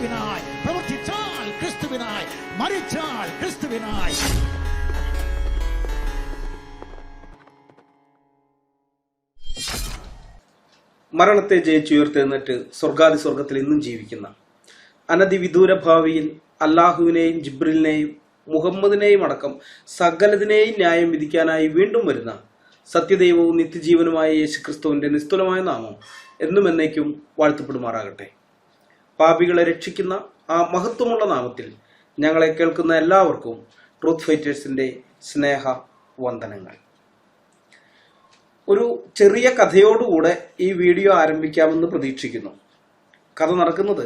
ക്രിസ്തുവിനായി, പ്രവർത്തിച്ചാൽ ക്രിസ്തുവിനായി, മരിച്ചാൽ ക്രിസ്തുവിനായി. മരണത്തെ ജയിച്ചുയർത്തെഴുന്നേറ്റ് സ്വർഗാദി സ്വർഗത്തിൽ ഇന്നും ജീവിക്കുന്ന അനധിവിദൂര ഭാവിയിൽ അല്ലാഹുവിനെയും ജിബ്രിലിനെയും മുഹമ്മദിനെയും അടക്കം സകലതിനെയും ന്യായം വിധിക്കാനായി വീണ്ടും വരുന്ന സത്യദൈവവും നിത്യജീവനുമായ യേശുക്രിസ്തുവിന്റെ നിസ്തുലമായ നാമം എന്നും എന്നേക്കും വാഴ്ത്തപ്പെടുമാറാകട്ടെ. പാപികളെ രക്ഷിക്കുന്ന ആ മഹത്വമുള്ള നാമത്തിൽ ഞങ്ങളെ കേൾക്കുന്ന എല്ലാവർക്കും ട്രൂത്ത് ഫൈറ്റേഴ്സിന്റെ സ്നേഹ വന്ദനങ്ങൾ. ഒരു ചെറിയ കഥയോടുകൂടെ ഈ വീഡിയോ ആരംഭിക്കാമെന്ന് പ്രതീക്ഷിക്കുന്നു. കഥ നടക്കുന്നത്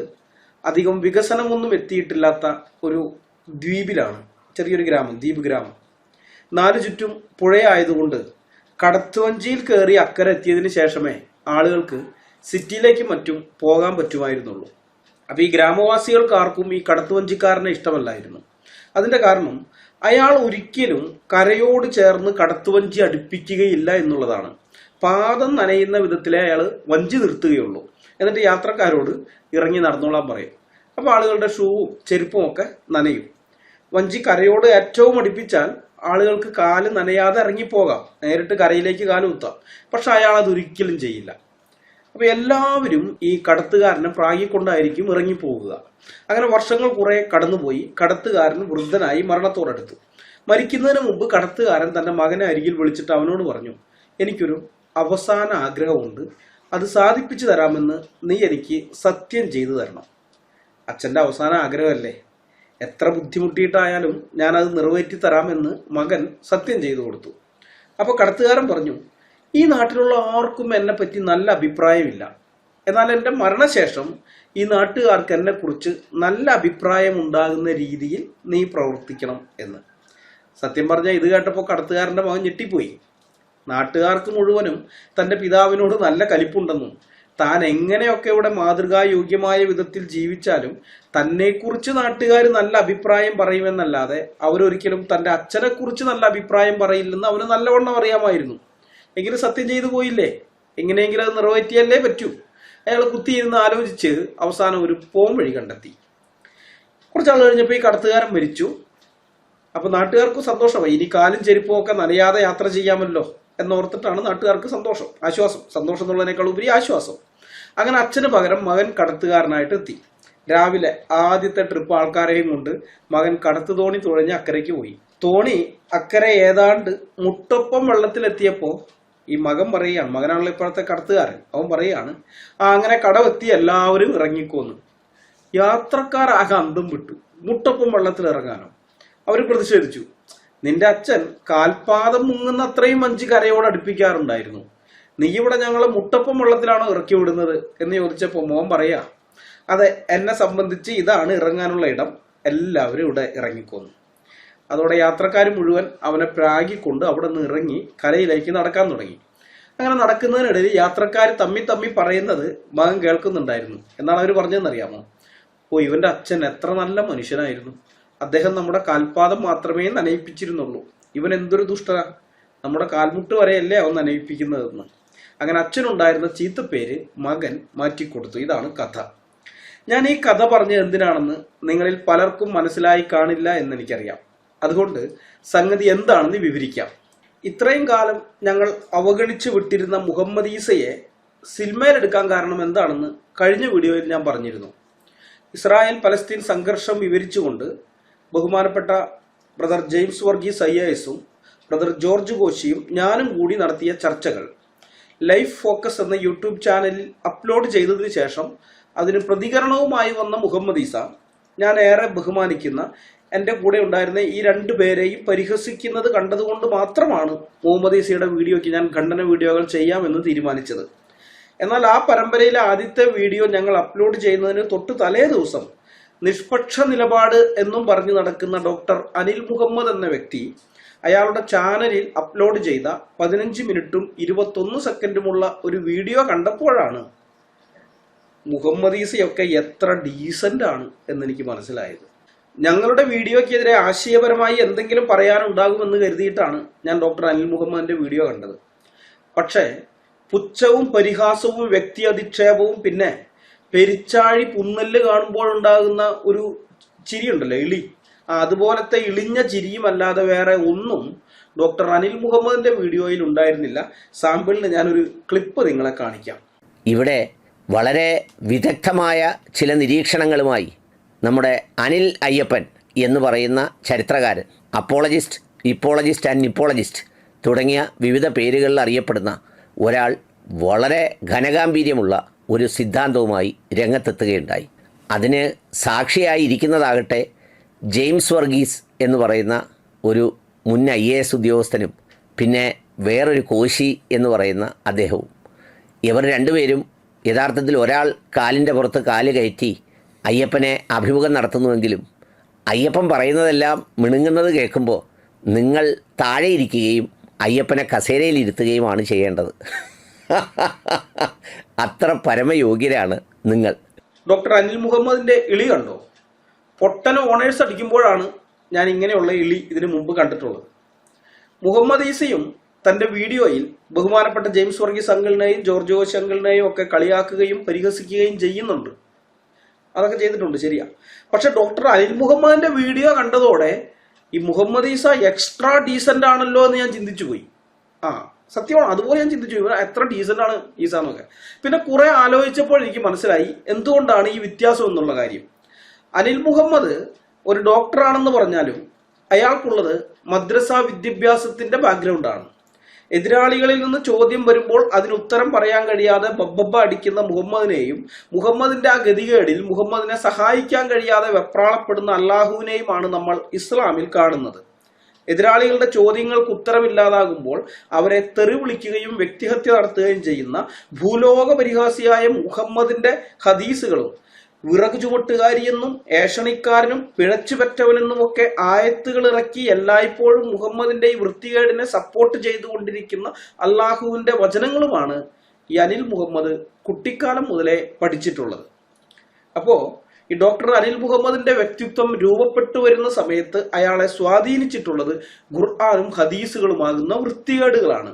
അധികം വികസനമൊന്നും എത്തിയിട്ടില്ലാത്ത ഒരു ദ്വീപിലാണ്. ചെറിയൊരു ഗ്രാമം, ദ്വീപ് ഗ്രാമം. നാലു ചുറ്റും പുഴയായതുകൊണ്ട് കടത്തുവഞ്ചിയിൽ കയറി അക്കരെ എത്തിയതിന് ശേഷമേ ആളുകൾക്ക് സിറ്റിയിലേക്ക് മറ്റും പോകാൻ പറ്റുമായിരുന്നുള്ളൂ. അപ്പൊ ഈ ഗ്രാമവാസികൾക്ക് ആർക്കും ഈ കടത്തുവഞ്ചിക്കാരനെ ഇഷ്ടമല്ലായിരുന്നു. അതിന്റെ കാരണം അയാൾ ഒരിക്കലും കരയോട് ചേർന്ന് കടത്തുവഞ്ചി അടുപ്പിക്കുകയില്ല എന്നുള്ളതാണ്. പാദം നനയുന്ന വിധത്തിലെ അയാൾ വഞ്ചി നിർത്തുകയുള്ളൂ. എന്നിട്ട് യാത്രക്കാരോട് ഇറങ്ങി നടന്നോളാൻ പറയും. അപ്പൊ ആളുകളുടെ ഷൂവും ചെരുപ്പും ഒക്കെ നനയും. വഞ്ചി കരയോട് ഏറ്റവും അടുപ്പിച്ചാൽ ആളുകൾക്ക് കാല് നനയാതെ ഇറങ്ങിപ്പോകാം, നേരിട്ട് കരയിലേക്ക് കാല് കുത്താം. പക്ഷെ അയാൾ അതൊരിക്കലും ചെയ്യില്ല. അപ്പൊ എല്ലാവരും ഈ കടത്തുകാരനെ പ്രാഗിക്കൊണ്ടായിരിക്കും ഇറങ്ങിപ്പോകുക. അങ്ങനെ വർഷങ്ങൾ കുറെ കടന്നുപോയി. കടത്തുകാരൻ വൃദ്ധനായി മരണത്തോടടുത്തു. മരിക്കുന്നതിന് മുമ്പ് കടത്തുകാരൻ തന്റെ മകനെ അരികിൽ വിളിച്ചിട്ട് അവനോട് പറഞ്ഞു, എനിക്കൊരു അവസാന ആഗ്രഹമുണ്ട്, അത് സാധിപ്പിച്ചു തരാമെന്ന് നീ എനിക്ക് സത്യം ചെയ്തു തരണം. അച്ഛന്റെ അവസാന ആഗ്രഹമല്ലേ, എത്ര ബുദ്ധിമുട്ടിയിട്ടായാലും ഞാനത് നിറവേറ്റി തരാമെന്ന് മകൻ സത്യം ചെയ്തു കൊടുത്തു. അപ്പൊ കടത്തുകാരൻ പറഞ്ഞു, ഈ നാട്ടിലുള്ള ആർക്കും എന്നെ പറ്റി നല്ല അഭിപ്രായമില്ല, എന്നാൽ എൻ്റെ മരണശേഷം ഈ നാട്ടുകാർക്ക് എന്നെ കുറിച്ച് നല്ല അഭിപ്രായം ഉണ്ടാകുന്ന രീതിയിൽ നീ പ്രവർത്തിക്കണം എന്ന്. സത്യം പറഞ്ഞാൽ ഇത് കേട്ടപ്പോൾ കടത്തുകാരന്റെ മകൻ ഞെട്ടിപ്പോയി. നാട്ടുകാർക്ക് മുഴുവനും തന്റെ പിതാവിനോട് നല്ല കലിപ്പുണ്ടെന്നും താൻ എങ്ങനെയൊക്കെ ഇവിടെ മാതൃകായോഗ്യമായ വിധത്തിൽ ജീവിച്ചാലും തന്നെക്കുറിച്ച് നാട്ടുകാർ നല്ല അഭിപ്രായം പറയുമെന്നല്ലാതെ അവരൊരിക്കലും തന്റെ അച്ഛനെ കുറിച്ച് നല്ല അഭിപ്രായം പറയില്ലെന്ന് അവന് നല്ലവണ്ണം അറിയാമായിരുന്നു. എങ്കിലും സത്യം ചെയ്തു പോയില്ലേ, എങ്ങനെയെങ്കിലും അത് നിറവേറ്റിയല്ലേ പറ്റൂ. അയാൾ കുത്തിയിരുന്ന് ആലോചിച്ച് അവസാനം ഒരു പോംവഴി കണ്ടെത്തി. കുറച്ചാൾ കഴിഞ്ഞപ്പോൾ ഈ കടത്തുകാരൻ മരിച്ചു. അപ്പൊ നാട്ടുകാർക്ക് സന്തോഷമായി, ഇനി കാലും ചെരുപ്പും ഒക്കെ നനയാതെ യാത്ര ചെയ്യാമല്ലോ എന്നോർത്തിട്ടാണ് നാട്ടുകാർക്ക് ആശ്വാസം. സന്തോഷം എന്നുള്ളതിനേക്കാൾ ഉപരി ആശ്വാസം. അങ്ങനെ അച്ഛന് പകരം മകൻ കടത്തുകാരനായിട്ട് എത്തി. രാവിലെ ആദ്യത്തെ ട്രിപ്പ് ആൾക്കാരെയും കൊണ്ട് മകൻ കടത്തു തോണി തുഴഞ്ഞ് അക്കരയ്ക്ക് പോയി. തോണി അക്കരെ ഏതാണ്ട് മുട്ടൊപ്പം വെള്ളത്തിലെത്തിയപ്പോ ഈ മകൻ പറയുകയാണ്, മകനാണല്ലോ ഇപ്പോഴത്തെ കടത്തുകാരൻ, അവൻ പറയുകയാണ്, അങ്ങനെ കടവെത്തി എല്ലാവരും ഇറങ്ങിക്കോന്ന്. യാത്രക്കാരാകെ അന്തം വിട്ടു. മുട്ടൊപ്പം വെള്ളത്തിൽ ഇറങ്ങാനോ? അവർ പ്രതിഷേധിച്ചു. നിന്റെ അച്ഛൻ കാൽപാദം മുങ്ങുന്ന അത്രയും വഞ്ചി കരയോട് അടുപ്പിക്കാറുണ്ടായിരുന്നു, നീ ഇവിടെ ഞങ്ങളെ മുട്ടപ്പം വെള്ളത്തിലാണോ ഇറക്കി വിടുന്നത് എന്ന് ചോദിച്ചപ്പോൾ മോൻ പറയാ, അതെ, എന്നെ സംബന്ധിച്ച് ഇതാണ് ഇറങ്ങാനുള്ള ഇടം, എല്ലാവരും ഇവിടെ ഇറങ്ങിക്കോന്നു. അതോടെ യാത്രക്കാർ മുഴുവൻ അവനെ പ്രാഗിക്കൊണ്ട് അവിടെ നിന്ന് ഇറങ്ങി കരയിലേക്ക് നടക്കാൻ തുടങ്ങി. അങ്ങനെ നടക്കുന്നതിനിടയിൽ യാത്രക്കാർ തമ്മി പറയുന്നത് മകൻ കേൾക്കുന്നുണ്ടായിരുന്നു. എന്നാണ് അവർ പറഞ്ഞതെന്നറിയാമോ? ഇവന്റെ അച്ഛൻ എത്ര നല്ല മനുഷ്യനായിരുന്നു, അദ്ദേഹം നമ്മുടെ കാൽപാദം മാത്രമേ നനയിപ്പിച്ചിരുന്നുള്ളൂ, ഇവൻ എന്തൊരു ദുഷ്ടനാ, നമ്മുടെ കാൽമുട്ട് വരെയല്ലേ അവൻ നനയിപ്പിക്കുന്നതെന്ന്. അങ്ങനെ അച്ഛനുണ്ടായിരുന്ന ചീത്തപ്പേര് മകൻ മാറ്റിക്കൊടുത്തു. ഇതാണ് കഥ. ഞാൻ ഈ കഥ പറഞ്ഞത് എന്തിനാണെന്ന് നിങ്ങളിൽ പലർക്കും മനസ്സിലായി കാണില്ല എന്നെനിക്കറിയാം. അതുകൊണ്ട് സംഗതി എന്താണെന്ന് വിവരിക്കാം. ഇത്രയും കാലം ഞങ്ങൾ അവഗണിച്ചു വിട്ടിരുന്ന മുഹമ്മദ് ഈസയെ സിനിമയിലെടുക്കാൻ കാരണം എന്താണെന്ന് കഴിഞ്ഞ വീഡിയോയിൽ ഞാൻ പറഞ്ഞിരുന്നു. ഇസ്രായേൽ പലസ്തീൻ സംഘർഷം വിവരിച്ചുകൊണ്ട് ബഹുമാനപ്പെട്ട ബ്രദർ ജെയിംസ് വർഗീസ് IAS-ഉം ബ്രദർ ജോർജ് കോശിയും ഞാനും കൂടി നടത്തിയ ചർച്ചകൾ ലൈഫ് ഫോക്കസ് എന്ന യൂട്യൂബ് ചാനലിൽ അപ്ലോഡ് ചെയ്തതിനു ശേഷം അതിന് പ്രതികരണവുമായി വന്ന മുഹമ്മദ് ഈസ, ഞാൻ ഏറെ ബഹുമാനിക്കുന്ന എൻ്റെ കൂടെ ഉണ്ടായിരുന്ന ഈ രണ്ടു പേരെയും പരിഹസിക്കുന്നത് കണ്ടതുകൊണ്ട് മാത്രമാണ് മുഹമ്മദ് ഈസയുടെ വീഡിയോയ്ക്ക് ഞാൻ ഖണ്ഡന വീഡിയോകൾ ചെയ്യാമെന്ന് തീരുമാനിച്ചത്. എന്നാൽ ആ പരമ്പരയിലെ ആദ്യത്തെ വീഡിയോ ഞങ്ങൾ അപ്ലോഡ് ചെയ്യുന്നതിന് തൊട്ട് തലേ ദിവസം നിഷ്പക്ഷ നിലപാട് എന്നും പറഞ്ഞു നടക്കുന്ന ഡോക്ടർ അനിൽ മുഹമ്മദ് എന്ന വ്യക്തി അയാളുടെ ചാനലിൽ അപ്ലോഡ് ചെയ്ത 15 മിനിറ്റും 21 സെക്കൻഡുമുള്ള ഒരു വീഡിയോ കണ്ടപ്പോഴാണ് മുഹമ്മദ് ഈസയൊക്കെ എത്ര ഡീസന്റ് ആണ് എന്നെനിക്ക് മനസ്സിലായത്. ഞങ്ങളുടെ വീഡിയോക്കെതിരെ ആശയപരമായി എന്തെങ്കിലും പറയാനുണ്ടാകുമെന്ന് കരുതിയിട്ടാണ് ഞാൻ ഡോക്ടർ അനിൽ മുഹമ്മദിന്റെ വീഡിയോ കണ്ടത്. പക്ഷേ പുച്ഛവും പരിഹാസവും വ്യക്തി അധിക്ഷേപവും പിന്നെ പെരിച്ചാഴി പുന്നല് കാണുമ്പോഴുണ്ടാകുന്ന ഒരു ചിരിയുണ്ടല്ലോ, ഇളി, അതുപോലത്തെ ഇളിഞ്ഞ ചിരിയും അല്ലാതെ വേറെ ഒന്നും ഡോക്ടർ അനിൽ മുഹമ്മദിന്റെ വീഡിയോയിൽ ഉണ്ടായിരുന്നില്ല. സാമ്പിളിന് ഞാനൊരു ക്ലിപ്പ് നിങ്ങളെ കാണിക്കാം. ഇവിടെ വളരെ വിദഗ്ധമായ ചില നിരീക്ഷണങ്ങളുമായി നമ്മുടെ അനിൽ അയ്യപ്പൻ എന്ന് പറയുന്ന ചരിത്രകാരൻ, അപ്പോളജിസ്റ്റ്, ഇപ്പോളജിസ്റ്റ് ആൻഡ് നിപ്പോളജിസ്റ്റ് തുടങ്ങിയ വിവിധ പേരുകളിൽ അറിയപ്പെടുന്ന ഒരാൾ വളരെ ഘനഗാംഭീര്യമുള്ള ഒരു സിദ്ധാന്തവുമായി രംഗത്തെത്തുകയുണ്ടായി. അതിന് സാക്ഷിയായി ഇരിക്കുന്നതാകട്ടെ ജെയിംസ് വർഗീസ് എന്ന് പറയുന്ന ഒരു മുൻ IAS ഉദ്യോഗസ്ഥനും പിന്നെ വേറൊരു കോശി എന്ന് പറയുന്ന അദ്ദേഹവും. ഇവർ രണ്ടുപേരും യഥാർത്ഥത്തിൽ ഒരാൾ കാലിൻ്റെ പുറത്ത് കാല് കയറ്റി അയ്യപ്പനെ അഭിമുഖം നടത്തുന്നുവെങ്കിലും അയ്യപ്പൻ പറയുന്നതെല്ലാം മിണുങ്ങുന്നത് കേൾക്കുമ്പോൾ നിങ്ങൾ താഴെ ഇരിക്കുകയും അയ്യപ്പനെ കസേരയിലിരുത്തുകയുമാണ് ചെയ്യേണ്ടത്. അത്ര പരമയോഗ്യരാണ് നിങ്ങൾ. ഡോക്ടർ അനിൽ മുഹമ്മദിന്റെ ഇളി കണ്ടോ? പൊട്ടന ഓണേഴ്സ് അടിക്കുമ്പോഴാണ് ഞാൻ ഇങ്ങനെയുള്ള ഇളി ഇതിനു മുമ്പ് കണ്ടിട്ടുള്ളത്. മുഹമ്മദ് ഈസയും തന്റെ വീഡിയോയിൽ ബഹുമാനപ്പെട്ട ജെയിംസ് വർഗീസ് അങ്കിളിനെയും ജോർജ് ജോഷ് അങ്കിളിനെയും ഒക്കെ കളിയാക്കുകയും പരിഹസിക്കുകയും ചെയ്യുന്നുണ്ട്. അതൊക്കെ ചെയ്തിട്ടുണ്ട്, ശരിയാ. പക്ഷെ ഡോക്ടർ അനിൽ മുഹമ്മദിന്റെ വീഡിയോ കണ്ടതോടെ ഈ മുഹമ്മദ് ഈസ എക്സ്ട്രാ ഡീസന്റ് ആണല്ലോ എന്ന് ഞാൻ ചിന്തിച്ചു പോയി. സത്യമാണ്, അതുപോലെ ഞാൻ ചിന്തിച്ചു പോയി, എത്ര ഡീസന്റ് ആണ് ഈസ എന്നൊക്കെ. പിന്നെ കുറെ ആലോചിച്ചപ്പോൾ എനിക്ക് മനസ്സിലായി എന്തുകൊണ്ടാണ് ഈ വ്യത്യാസം എന്നുള്ള കാര്യം. അനിൽ മുഹമ്മദ് ഒരു ഡോക്ടറാണെന്ന് പറഞ്ഞാലും അയാൾക്കുള്ളത് മദ്രസ വിദ്യാഭ്യാസത്തിന്റെ ബാക്ക്ഗ്രൗണ്ടാണ്. എതിരാളികളിൽ നിന്ന് ചോദ്യം വരുമ്പോൾ അതിന് ഉത്തരം പറയാൻ കഴിയാതെ ബബ്ബ അടിക്കുന്ന മുഹമ്മദിനെയും മുഹമ്മദിന്റെ ആ ഗതികേടിൽ മുഹമ്മദിനെ സഹായിക്കാൻ കഴിയാതെ വെപ്രാളപ്പെടുന്ന അല്ലാഹുവിനെയുമാണ് നമ്മൾ ഇസ്ലാമിൽ കാണുന്നത്. എതിരാളികളുടെ ചോദ്യങ്ങൾക്ക് ഉത്തരവില്ലാതാകുമ്പോൾ അവരെ തെറി വിളിക്കുകയും വ്യക്തിഹത്യ നടത്തുകയും ചെയ്യുന്ന ഭൂലോക പരിഹാസിയായ മുഹമ്മദിന്റെ ഹദീസുകളും വിറക് ചുമട്ടുകാരിയെന്നും ഏഷണിക്കാരനും പിഴച്ചുപറ്റവനെന്നുമൊക്കെ ആയത്തുകൾ ഇറക്കി എല്ലായ്പ്പോഴും മുഹമ്മദിന്റെ ഈ വൃത്തികേടിനെ സപ്പോർട്ട് ചെയ്തുകൊണ്ടിരിക്കുന്ന അള്ളാഹുവിന്റെ വചനങ്ങളുമാണ് ഈ അനിൽ മുഹമ്മദ് കുട്ടിക്കാലം മുതലേ പഠിച്ചിട്ടുള്ളത്. അപ്പോ ഈ ഡോക്ടർ അനിൽ മുഹമ്മദിന്റെ വ്യക്തിത്വം രൂപപ്പെട്ടു വരുന്ന സമയത്ത് അയാളെ സ്വാധീനിച്ചിട്ടുള്ളത് ഖുർആനും ഹദീസുകളുമാകുന്ന വൃത്തികേടുകളാണ്.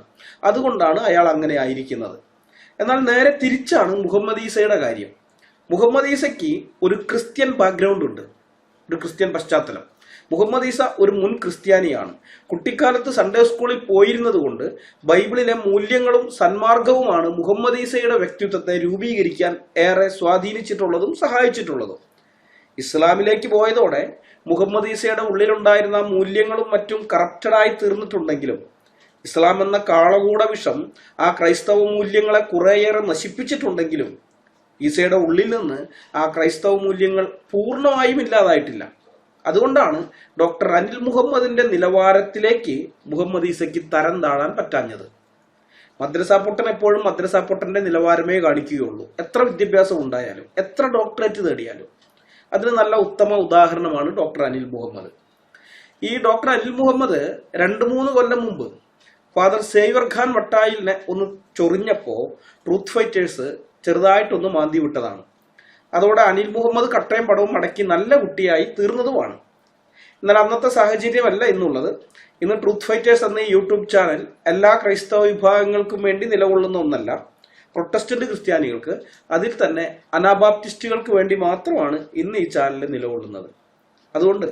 അതുകൊണ്ടാണ് അയാൾ അങ്ങനെ ആയിരിക്കുന്നത്. എന്നാൽ നേരെ തിരിച്ചാണ് മുഹമ്മദ് ഈസയുടെ കാര്യം. മുഹമ്മദ് ഈസയ്ക്ക് ഒരു ക്രിസ്ത്യൻ ബാക്ക്ഗ്രൗണ്ട് ഉണ്ട്, ഒരു ക്രിസ്ത്യൻ പശ്ചാത്തലം. മുഹമ്മദ് ഈസ ഒരു മുൻ ക്രിസ്ത്യാനിയാണ്. കുട്ടിക്കാലത്ത് സൺഡേ സ്കൂളിൽ പോയിരുന്നത് കൊണ്ട് ബൈബിളിലെ മൂല്യങ്ങളും സന്മാർഗവുമാണ് മുഹമ്മദ് ഈസയുടെ വ്യക്തിത്വത്തെ രൂപീകരിക്കാൻ ഏറെ സ്വാധീനിച്ചിട്ടുള്ളതും സഹായിച്ചിട്ടുള്ളതും. ഇസ്ലാമിലേക്ക് പോയതോടെ മുഹമ്മദ് ഈസയുടെ ഉള്ളിലുണ്ടായിരുന്ന മൂല്യങ്ങളും മറ്റും കറപ്റ്റഡായി തീർന്നിട്ടുണ്ടെങ്കിലും ഇസ്ലാം എന്ന കാളകൂട വിഷം ആ ക്രൈസ്തവ മൂല്യങ്ങളെ കുറേയേറെ നശിപ്പിച്ചിട്ടുണ്ടെങ്കിലും ഈസയുടെ ഉള്ളിൽ നിന്ന് ആ ക്രൈസ്തവ മൂല്യങ്ങൾ പൂർണ്ണമായും ഇല്ലാതായിട്ടില്ല. അതുകൊണ്ടാണ് ഡോക്ടർ അനിൽ മുഹമ്മദിന്റെ നിലവാരത്തിലേക്ക് മുഹമ്മദ് ഈസയ്ക്ക് തരം താഴാൻ പറ്റാഞ്ഞത്. മദ്രസാ പൊട്ടൻ എപ്പോഴും മദ്രസാ പൊട്ടന്റെ നിലവാരമേ കാണിക്കുകയുള്ളൂ. എത്ര വിദ്യാഭ്യാസം ഉണ്ടായാലും എത്ര ഡോക്ടറേറ്റ് നേടിയാലും. അതിന് നല്ല ഉത്തമ ഉദാഹരണമാണ് ഡോക്ടർ അനിൽ മുഹമ്മദ്. ഈ ഡോക്ടർ അനിൽ മുഹമ്മദ് 2-3 കൊല്ലം മുമ്പ് ഫാദർ സേവ്യർ ഖാൻ വട്ടായിലിനെ ഒന്ന് ചൊറിഞ്ഞപ്പോ ട്രൂത്ത് ഫൈറ്റേഴ്സ് ചെറുതായിട്ടൊന്ന് മാന്തി വിട്ടതാണ്. അതോടെ അനിൽ മുഹമ്മദ് കട്ടയും പടവും മടക്കി നല്ല കുട്ടിയായി തീർന്നതുമാണ്. എന്നാൽ അന്നത്തെ സാഹചര്യമല്ല ഇന്നുള്ളത്. ഇന്ന് ട്രൂത്ത് ഫൈറ്റേഴ്സ് എന്ന യൂട്യൂബ് ചാനൽ എല്ലാ ക്രൈസ്തവ വിഭാഗങ്ങൾക്കും വേണ്ടി നിലകൊള്ളുന്ന ഒന്നല്ല. പ്രൊട്ടസ്റ്റന്റ് ക്രിസ്ത്യാനികൾക്ക്, അതിൽ തന്നെ അനാബാപ്റ്റിസ്റ്റുകൾക്ക് വേണ്ടി മാത്രമാണ് ഇന്ന് ഈ ചാനൽ നിലകൊള്ളുന്നത്. അതുകൊണ്ട്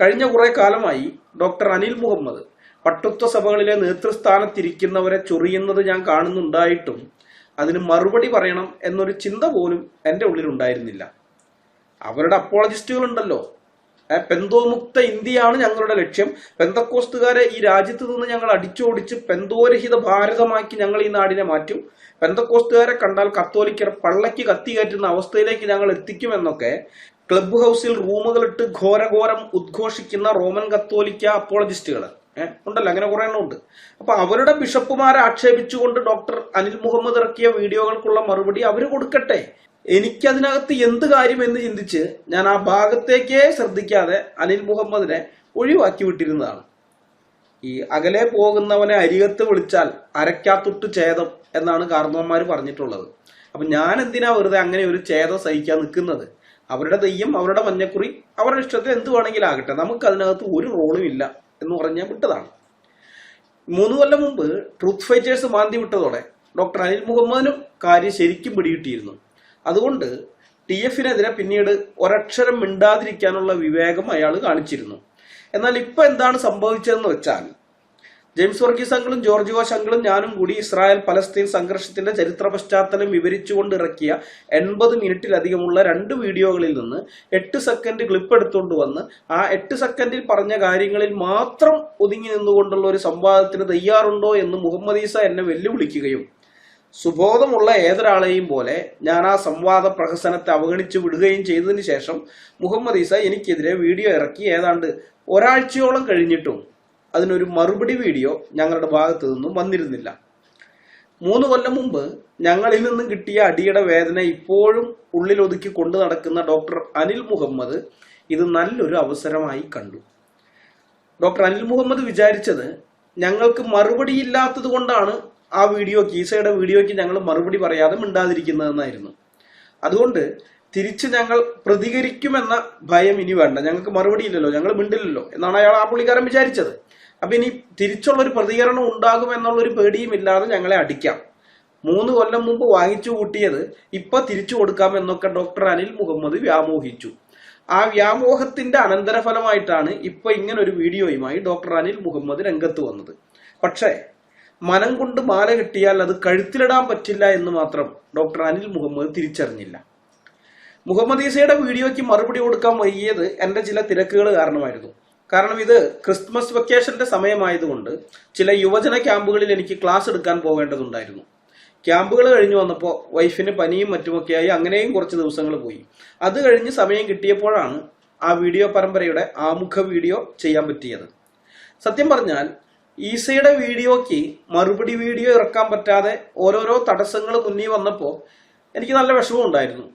കഴിഞ്ഞ കുറെ കാലമായി ഡോക്ടർ അനിൽ മുഹമ്മദ് പട്ടുത്വ സഭകളിലെ നേതൃസ്ഥാനത്തിരിക്കുന്നവരെ ചൊറിയുന്നത് ഞാൻ കാണുന്നുണ്ടായിട്ടും അതിന് മറുപടി പറയണം എന്നൊരു ചിന്ത പോലും എൻ്റെ ഉള്ളിലുണ്ടായിരുന്നില്ല. അവരുടെ അപ്പോളജിസ്റ്റുകൾ ഉണ്ടല്ലോ, പെന്തോമുക്ത ഇന്ത്യയാണ് ഞങ്ങളുടെ ലക്ഷ്യം, പെന്തക്കോസ്തുകാരെ ഈ രാജ്യത്ത് നിന്ന് ഞങ്ങൾ അടിച്ചോടിച്ച് പെന്തോരഹിത ഭാരതമാക്കി ഞങ്ങൾ ഈ നാടിനെ മാറ്റും, പെന്തക്കോസ്തുകാരെ കണ്ടാൽ കത്തോലിക്കർ പള്ളയ്ക്ക് കത്തി കയറ്റുന്ന അവസ്ഥയിലേക്ക് ഞങ്ങൾ എത്തിക്കുമെന്നൊക്കെ ക്ലബ് ഹൗസിൽ റൂമുകളിട്ട് ഘോരഘോരം ഉദ്ഘോഷിക്കുന്ന റോമൻ കത്തോലിക്ക അപ്പോളജിസ്റ്റുകൾ ഉണ്ടല്ലോ, അങ്ങനെ കുറെ എണ്ണം ഉണ്ട്. അപ്പൊ അവരുടെ ബിഷപ്പുമാരെ ആക്ഷേപിച്ചുകൊണ്ട് ഡോക്ടർ അനിൽ മുഹമ്മദ് ഇറക്കിയ വീഡിയോകൾക്കുള്ള മറുപടി അവര് കൊടുക്കട്ടെ. എനിക്കതിനകത്ത് എന്ത് കാര്യം എന്ന് ചിന്തിച്ച് ഞാൻ ആ ഭാഗത്തേക്കേ ശ്രദ്ധിക്കാതെ അനിൽ മുഹമ്മദിനെ ഒഴിവാക്കി വിട്ടിരുന്നതാണ്. ഈ അകലെ പോകുന്നവനെ അരികത്ത് വിളിച്ചാൽ അരക്കാത്തൊട്ട് ഛേദം എന്നാണ് കാർന്നവന്മാർ പറഞ്ഞിട്ടുള്ളത്. അപ്പൊ ഞാൻ എന്തിനാ വെറുതെ അങ്ങനെ ഒരു ഛേദം സഹിക്കാൻ നിൽക്കുന്നത്? അവരുടെ തെയ്യം, അവരുടെ മഞ്ഞക്കുറി, അവരുടെ ഇഷ്ടത്തിൽ എന്ത് വേണമെങ്കിലും ആകട്ടെ, നമുക്ക് അതിനകത്ത് ഒരു റോളും ഇല്ല എന്ന് പറഞ്ഞാൽ വിട്ടതാണ്. 3 കൊല്ലം മുമ്പ് ട്രൂത്ത് ഫൈറ്റേഴ്സ് മാന്തി വിട്ടതോടെ ഡോക്ടർ അനിൽ മുഹമ്മദിനും കാര്യം ശരിക്കും പിടികിട്ടിയിരുന്നു. അതുകൊണ്ട് TF-നെതിരെ പിന്നീട് ഒരക്ഷരം മിണ്ടാതിരിക്കാനുള്ള വിവേകം അയാൾ കാണിച്ചിരുന്നു. എന്നാൽ ഇപ്പൊ എന്താണ് സംഭവിച്ചതെന്ന് വെച്ചാൽ, ജെയിംസ് വർഗീസ് അങ്കിളും ജോർജ് വാഷ് അങ്കിളും ഞാനും കൂടി ഇസ്രായേൽ പലസ്തീൻ സംഘർഷത്തിന്റെ ചരിത്ര പശ്ചാത്തലം വിവരിച്ചുകൊണ്ട് ഇറക്കിയ 80 മിനിറ്റിലധികമുള്ള 2 വീഡിയോകളിൽ നിന്ന് 8 സെക്കൻഡ് ക്ലിപ്പ് എടുത്തുകൊണ്ട് വന്ന് ആ 8 സെക്കൻഡിൽ പറഞ്ഞ കാര്യങ്ങളിൽ മാത്രം ഒതുങ്ങി നിന്നുകൊണ്ടുള്ള ഒരു സംവാദത്തിന് തയ്യാറുണ്ടോ എന്ന് മുഹമ്മദ് ഈസ എന്നെ വെല്ലുവിളിക്കുകയും, സുബോധമുള്ള ഏതൊരാളെയും പോലെ ഞാൻ ആ സംവാദ പ്രഹസനത്തെ അവഗണിച്ചു വിടുകയും ചെയ്തതിന് ശേഷം മുഹമ്മദ് ഈസ എനിക്കെതിരെ വീഡിയോ ഇറക്കി ഏതാണ്ട് ഒരാഴ്ചയോളം കഴിഞ്ഞിട്ടും അതിനൊരു മറുപടി വീഡിയോ ഞങ്ങളുടെ ഭാഗത്തു നിന്നും വന്നിരുന്നില്ല. 3 കൊല്ലം മുമ്പ് ഞങ്ങളിൽ നിന്നും കിട്ടിയ അടിയുടെ വേദന ഇപ്പോഴും ഉള്ളിലൊതുക്കി കൊണ്ടു നടക്കുന്ന ഡോക്ടർ അനിൽ മുഹമ്മദ് ഇത് നല്ലൊരു അവസരമായി കണ്ടു. ഡോക്ടർ അനിൽ മുഹമ്മദ് വിചാരിച്ചത് ഞങ്ങൾക്ക് മറുപടിയില്ലാത്തത് കൊണ്ടാണ് ആ വീഡിയോക്ക്, ഈസയുടെ വീഡിയോയ്ക്ക് ഞങ്ങൾ മറുപടി പറയാതെ മിണ്ടാതിരിക്കുന്നതെന്നായിരുന്നു. അതുകൊണ്ട് തിരിച്ച് ഞങ്ങൾ പ്രതികരിക്കുമെന്ന ഭയം ഇനി വേണ്ട, ഞങ്ങൾക്ക് മറുപടി ഇല്ലല്ലോ, ഞങ്ങൾ മിണ്ടില്ലല്ലോ എന്നാണ് ആ പുള്ളിക്കാരൻ വിചാരിച്ചത്. അപ്പൊ ഇനി തിരിച്ചുള്ളൊരു പ്രതികരണം ഉണ്ടാകുമെന്നുള്ളൊരു പേടിയും ഇല്ലാതെ ഞങ്ങളെ അടിക്കാം. 3 കൊല്ലം മുമ്പ് വാങ്ങിച്ചു കൂട്ടിയത് ഇപ്പൊ തിരിച്ചു കൊടുക്കാം എന്നൊക്കെ ഡോക്ടർ അനിൽ മുഹമ്മദ് വ്യാമോഹിച്ചു. ആ വ്യാമോഹത്തിന്റെ അനന്തരഫലമായിട്ടാണ് ഇപ്പൊ ഇങ്ങനൊരു വീഡിയോയുമായി ഡോക്ടർ അനിൽ മുഹമ്മദ് രംഗത്ത് വന്നത്. പക്ഷേ മനം കൊണ്ട് മാല കിട്ടിയാൽ അത് കഴുത്തിലിടാൻ പറ്റില്ല എന്ന് മാത്രം ഡോക്ടർ അനിൽ മുഹമ്മദ് തിരിച്ചറിഞ്ഞില്ല. മുഹമ്മദ് ഈസയുടെ വീഡിയോയ്ക്ക് മറുപടി കൊടുക്കാൻ വൈകിയത് എന്റെ ചില തിരക്കുകൾ കാരണമായിരുന്നു. കാരണം ഇത് ക്രിസ്മസ് വെക്കേഷന്റെ സമയമായതുകൊണ്ട് ചില യുവജന ക്യാമ്പുകളിൽ എനിക്ക് ക്ലാസ് എടുക്കാൻ പോകേണ്ടതുണ്ടായിരുന്നു. ക്യാമ്പുകൾ കഴിഞ്ഞു വന്നപ്പോൾ വൈഫിന് പനിയും മറ്റുമൊക്കെയായി അങ്ങനെയും കുറച്ച് ദിവസങ്ങൾ പോയി. അത് കഴിഞ്ഞ് സമയം കിട്ടിയപ്പോഴാണ് ആ വീഡിയോ പരമ്പരയുടെ ആമുഖ വീഡിയോ ചെയ്യാൻ പറ്റിയത്. സത്യം പറഞ്ഞാൽ ഈസയുടെ വീഡിയോയ്ക്ക് മറുപടി വീഡിയോ ഇറക്കാൻ പറ്റാതെ ഓരോരോ തടസ്സങ്ങൾ മുന്നിൽ വന്നപ്പോൾ എനിക്ക് നല്ല വിഷമം ഉണ്ടായിരുന്നു.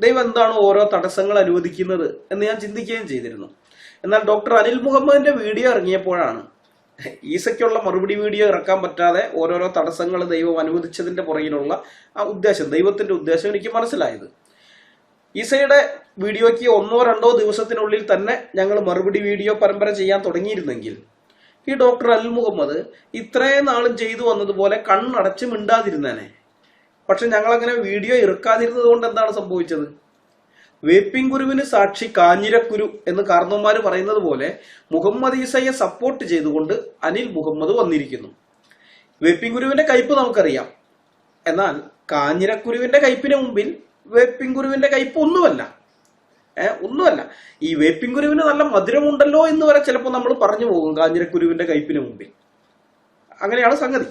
ദൈവം എന്താണ് ഓരോ തടസ്സങ്ങൾ അനുവദിക്കുന്നത് എന്ന് ഞാൻ ചിന്തിക്കുകയും ചെയ്തിരുന്നു. എന്നാൽ ഡോക്ടർ അനിൽ മുഹമ്മദിന്റെ വീഡിയോ ഇറങ്ങിയപ്പോഴാണ് ഈസയ്ക്കുള്ള മറുപടി വീഡിയോ ഇറക്കാൻ പറ്റാതെ ഓരോരോ തടസ്സങ്ങൾ ദൈവം അനുവദിച്ചതിന്റെ പുറകിലുള്ള ആ ഉദ്ദേശം, ദൈവത്തിന്റെ ഉദ്ദേശം എനിക്ക് മനസ്സിലായത്. ഈസയുടെ വീഡിയോയ്ക്ക് 1-2 ദിവസത്തിനുള്ളിൽ തന്നെ ഞങ്ങൾ മറുപടി വീഡിയോ പരമ്പര ചെയ്യാൻ തുടങ്ങിയിരുന്നെങ്കിൽ ഈ ഡോക്ടർ അനിൽ മുഹമ്മദ് ഇത്രയും നാളും ചെയ്തു വന്നതുപോലെ കണ്ണടച്ച് മിണ്ടാതിരുന്നേനെ. പക്ഷെ ഞങ്ങളങ്ങനെ വീഡിയോ ഇറക്കാതിരുന്നത് കൊണ്ട് എന്താണ് സംഭവിച്ചത്? വേപ്പിൻകുരുവിന് സാക്ഷി കാഞ്ഞിരക്കുരു എന്ന് കാരണവന്മാര് പറയുന്നത് പോലെ മുഹമ്മദ് ഈസയെ സപ്പോർട്ട് ചെയ്തുകൊണ്ട് അനിൽ മുഹമ്മദ് വന്നിരിക്കുന്നു. വേപ്പിൻകുരുവിന്റെ കയ്പ് നമുക്കറിയാം. എന്നാൽ കാഞ്ഞിരക്കുരുവിന്റെ കയ്പിന് മുമ്പിൽ വേപ്പിൻകുരുവിന്റെ കയ്പ് ഒന്നുമല്ല. ഈ വേപ്പിൻകുരുവിന് നല്ല മധുരമുണ്ടല്ലോ എന്ന് വരെ ചിലപ്പോൾ നമ്മൾ പറഞ്ഞു പോകും കാഞ്ഞിരക്കുരുവിന്റെ കയ്പിന് മുമ്പിൽ. അങ്ങനെയാണ് സംഗതി.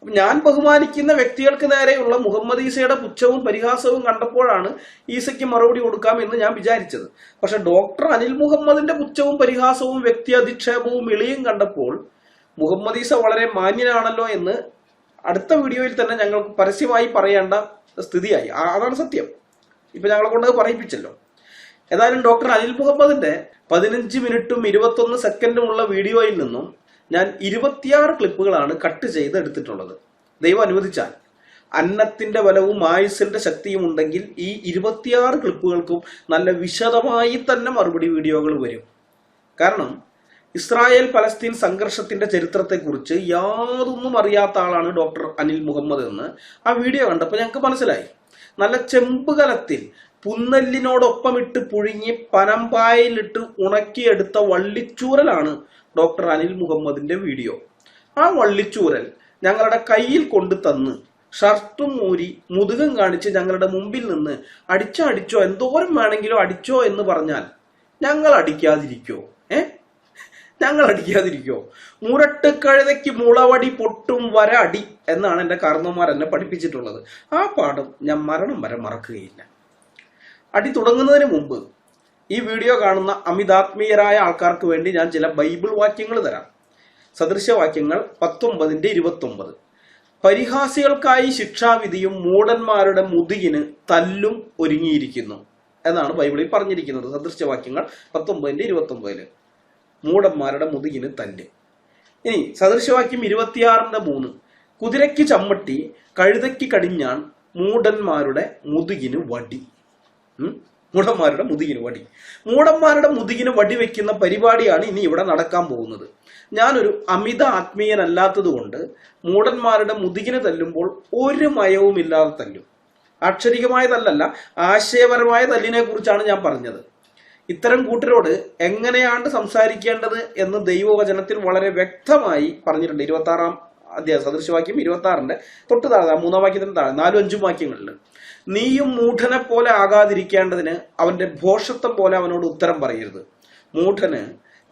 ഞാൻ ബഹുമാനിക്കുന്ന വ്യക്തികൾക്ക് നേരെയുള്ള മുഹമ്മദ് ഈസയുടെ പുച്ഛവും പരിഹാസവും കണ്ടപ്പോഴാണ് ഈസയ്ക്ക് മറുപടി കൊടുക്കാം എന്ന് ഞാൻ വിചാരിച്ചത്. പക്ഷെ ഡോക്ടർ അനിൽ മുഹമ്മദിന്റെ പുച്ഛവും പരിഹാസവും വ്യക്തി അധിക്ഷേപവും ഇളിയും കണ്ടപ്പോൾ മുഹമ്മദ് ഈസ വളരെ മാന്യനാണല്ലോ എന്ന് അടുത്ത വീഡിയോയിൽ തന്നെ ഞങ്ങൾക്ക് പരസ്യമായി പറയേണ്ട സ്ഥിതിയായി. അതാണ് സത്യം. ഇപ്പൊ ഞങ്ങളെ കൊണ്ട് പറയിപ്പിച്ചല്ലോ. ഏതായാലും ഡോക്ടർ അനിൽ മുഹമ്മദിന്റെ 15 മിനിറ്റും 21 സെക്കൻഡുമുള്ള വീഡിയോയിൽ നിന്നും ഞാൻ 26 ക്ലിപ്പുകളാണ് കട്ട് ചെയ്ത് എടുത്തിട്ടുള്ളത്. ദൈവം അനുവദിച്ചാൽ അന്നത്തിന്റെ ബലവും ആയുസ്സിന്റെ ശക്തിയും ഉണ്ടെങ്കിൽ ഈ 26 ക്ലിപ്പുകൾക്കും നല്ല വിശദമായി തന്നെ മറുപടി വീഡിയോകൾ വരും. കാരണം ഇസ്രായേൽ പലസ്തീൻ സംഘർഷത്തിന്റെ ചരിത്രത്തെക്കുറിച്ച് യാതൊന്നും അറിയാത്ത ആളാണ് ഡോക്ടർ അനിൽ മുഹമ്മദ് എന്ന് ആ വീഡിയോ കണ്ടപ്പോൾ ഞങ്ങൾക്ക് മനസ്സിലായി. നല്ല ചെമ്പുകലത്തിൽ പുന്നല്ലിനോടൊപ്പമിട്ട് പുഴുങ്ങി പനമ്പായിലിട്ട് ഉണക്കിയെടുത്ത വള്ളിച്ചൂരലാണ് ഡോക്ടർ അനിൽ മുഹമ്മദിന്റെ വീഡിയോ. ആ വള്ളിച്ചൂരൽ ഞങ്ങളുടെ കയ്യിൽ കൊണ്ടു തന്ന് ഷർട്ടും മൂരി മുതുകം കാണിച്ച് ഞങ്ങളുടെ മുമ്പിൽ നിന്ന് അടിച്ചോ എന്തോരം വേണമെങ്കിലോ അടിച്ചോ എന്ന് പറഞ്ഞാൽ ഞങ്ങൾ അടിക്കാതിരിക്കോ? ഞങ്ങൾ അടിക്കാതിരിക്കോ? മുരട്ട് കഴുതയ്ക്ക് മുളവടി പൊട്ടും വര അടി എന്നാണ് എന്റെ കാരണവന്മാർ എന്നെ പഠിപ്പിച്ചിട്ടുള്ളത്. ആ പാഠം ഞാൻ മരണം വരെ മറക്കുകയില്ല. അടി തുടങ്ങുന്നതിന് മുമ്പ് ഈ വീഡിയോ കാണുന്ന അമിതാത്മീയരായ ആൾക്കാർക്ക് വേണ്ടി ഞാൻ ചില ബൈബിൾ വാക്യങ്ങൾ തരാം. സദൃശവാക്യങ്ങൾ 19:29. പരിഹാസികൾക്കായി ശിക്ഷാവിധിയും മൂഢന്മാരുടെ മുതുകിന് തല്ലും ഒരുങ്ങിയിരിക്കുന്നു എന്നാണ് ബൈബിളിൽ പറഞ്ഞിരിക്കുന്നത്. സദൃശവാക്യങ്ങൾ 19:29. മൂഢന്മാരുടെ മുതുകിന് തല്ല്. ഇനി സദൃശവാക്യം 26:3. കുതിരയ്ക്ക് ചമ്മട്ടി, കഴുതയ്ക്ക് കടിഞ്ഞാൺ, മൂഢന്മാരുടെ മുതുകിന് വടി. മൂഢന്മാരുടെ മുതുകിന് വടി. മൂഢന്മാരുടെ മുതുകിന് വടി വെക്കുന്ന പരിപാടിയാണ് ഇനി ഇവിടെ നടക്കാൻ പോകുന്നത്. ഞാനൊരു അമിത ആത്മീയനല്ലാത്തത് കൊണ്ട് മൂഢന്മാരുടെ മുതുകിന് തല്ലുമ്പോൾ ഒരു മയവുമില്ലാതെ തല്ലും. അക്ഷരികമായതല്ല, ആശയപരമായ തല്ലിനെ കുറിച്ചാണ് ഞാൻ പറഞ്ഞത്. ഇത്തരം കൂട്ടരോട് എങ്ങനെയാണ് സംസാരിക്കേണ്ടത് എന്ന് ദൈവവചനത്തിൽ വളരെ വ്യക്തമായി പറഞ്ഞിട്ടുണ്ട്. 26-ാം അധ്യായം സദൃശവാക്യം 26-ന്റെ തൊട്ട് താഴെ 3-ാം വാക്യത്തിന് താഴെ 4-5 വാക്യങ്ങളിൽ, നീയും മൂഢനെ പോലെ ആകാതിരിക്കേണ്ടതിന് അവന്റെ ഭോഷത്വം പോലെ അവനോട് ഉത്തരം പറയരുത്. മൂഢന്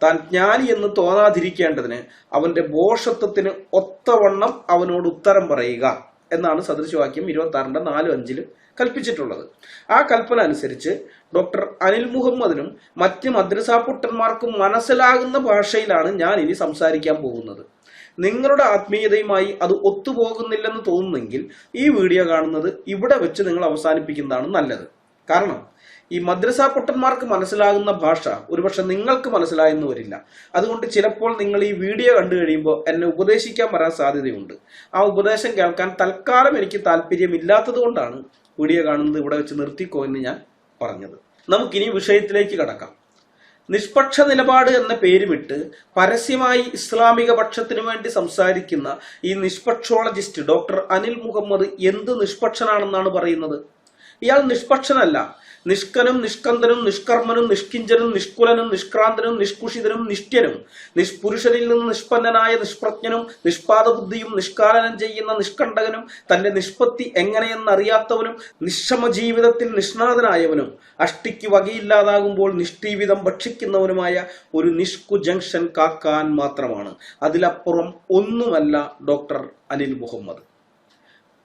താൻ ജ്ഞാനി എന്ന് തോന്നാതിരിക്കേണ്ടതിന് അവന്റെ ഭോഷത്വത്തിന് ഒത്തവണ്ണം അവനോട് ഉത്തരം പറയുക എന്നാണ് സദൃശവാക്യം 26-ന്റെ 4-5 കൽപ്പിച്ചിട്ടുള്ളത്. ആ കൽപ്പന അനുസരിച്ച് ഡോക്ടർ അനിൽ മുഹമ്മദിനും മറ്റ് മദ്രസാ പുട്ടന്മാർക്കും മനസ്സിലാകുന്ന ഭാഷയിലാണ് ഞാൻ ഇനി സംസാരിക്കാൻ പോകുന്നത്. നിങ്ങളുടെ ആത്മീയതയുമായി അത് ഒത്തുപോകുന്നില്ലെന്ന് തോന്നുന്നെങ്കിൽ ഈ വീഡിയോ കാണുന്നത് ഇവിടെ വെച്ച് നിങ്ങൾ അവസാനിപ്പിക്കുന്നതാണ് നല്ലത്. കാരണം ഈ മദ്രസാ പൊട്ടന്മാർക്ക് മനസ്സിലാകുന്ന ഭാഷ ഒരുപക്ഷെ നിങ്ങൾക്ക് മനസ്സിലായെന്ന് വരില്ല. അതുകൊണ്ട് ചിലപ്പോൾ നിങ്ങൾ ഈ വീഡിയോ കണ്ടു കഴിയുമ്പോൾ എന്നെ ഉപദേശിക്കാൻ വരാൻ സാധ്യതയുണ്ട്. ആ ഉപദേശം കേൾക്കാൻ തൽക്കാലം എനിക്ക് താല്പര്യമില്ലാത്തത് കൊണ്ടാണ് വീഡിയോ കാണുന്നത് ഇവിടെ വെച്ച് നിർത്തിക്കോ എന്ന് ഞാൻ പറഞ്ഞത്. നമുക്കിനി വിഷയത്തിലേക്ക് കടക്കാം. നിഷ്പക്ഷ നിലപാട് എന്ന പേരുമിട്ട് പരസ്യമായി ഇസ്ലാമിക പക്ഷത്തിനു വേണ്ടി സംസാരിക്കുന്ന ഈ നിഷ്പക്ഷോളജിസ്റ്റ് ഡോക്ടർ അനിൽ മുഹമ്മദ് എന്ത് നിഷ്പക്ഷനാണെന്നാണ് പറയുന്നത്? ഇയാൾ നിഷ്പക്ഷനല്ല. നിഷ്കനും നിഷ്കന്ധനും നിഷ്കർമ്മനും നിഷ്കിഞ്ചനും നിഷ്കുലനും നിഷ്ക്രാന്തനും നിഷ്കുഷിതനും നിഷ്ട്യനും നിഷ്പുരുഷനിൽ നിന്ന് നിഷ്പന്നനായ നിഷ്പ്രജ്ഞനും നിഷ്പാദബുദ്ധിയും നിഷ്കാലനം ചെയ്യുന്ന നിഷ്കണ്ടകനും തന്റെ നിഷ്പത്തി എങ്ങനെയെന്നറിയാത്തവനും നിശ്ചമ ജീവിതത്തിൽ നിഷ്ണാതനായവനും അഷ്ടിക്ക് വകയില്ലാതാകുമ്പോൾ നിഷ്ഠീവിതം ഭക്ഷിക്കുന്നവനുമായ ഒരു നിഷ്കു ജംഗ്ഷൻ കാക്കാൻ മാത്രമാണ്. അതിലപ്പുറം ഒന്നുമല്ല ഡോക്ടർ അനിൽ മുഹമ്മദ്.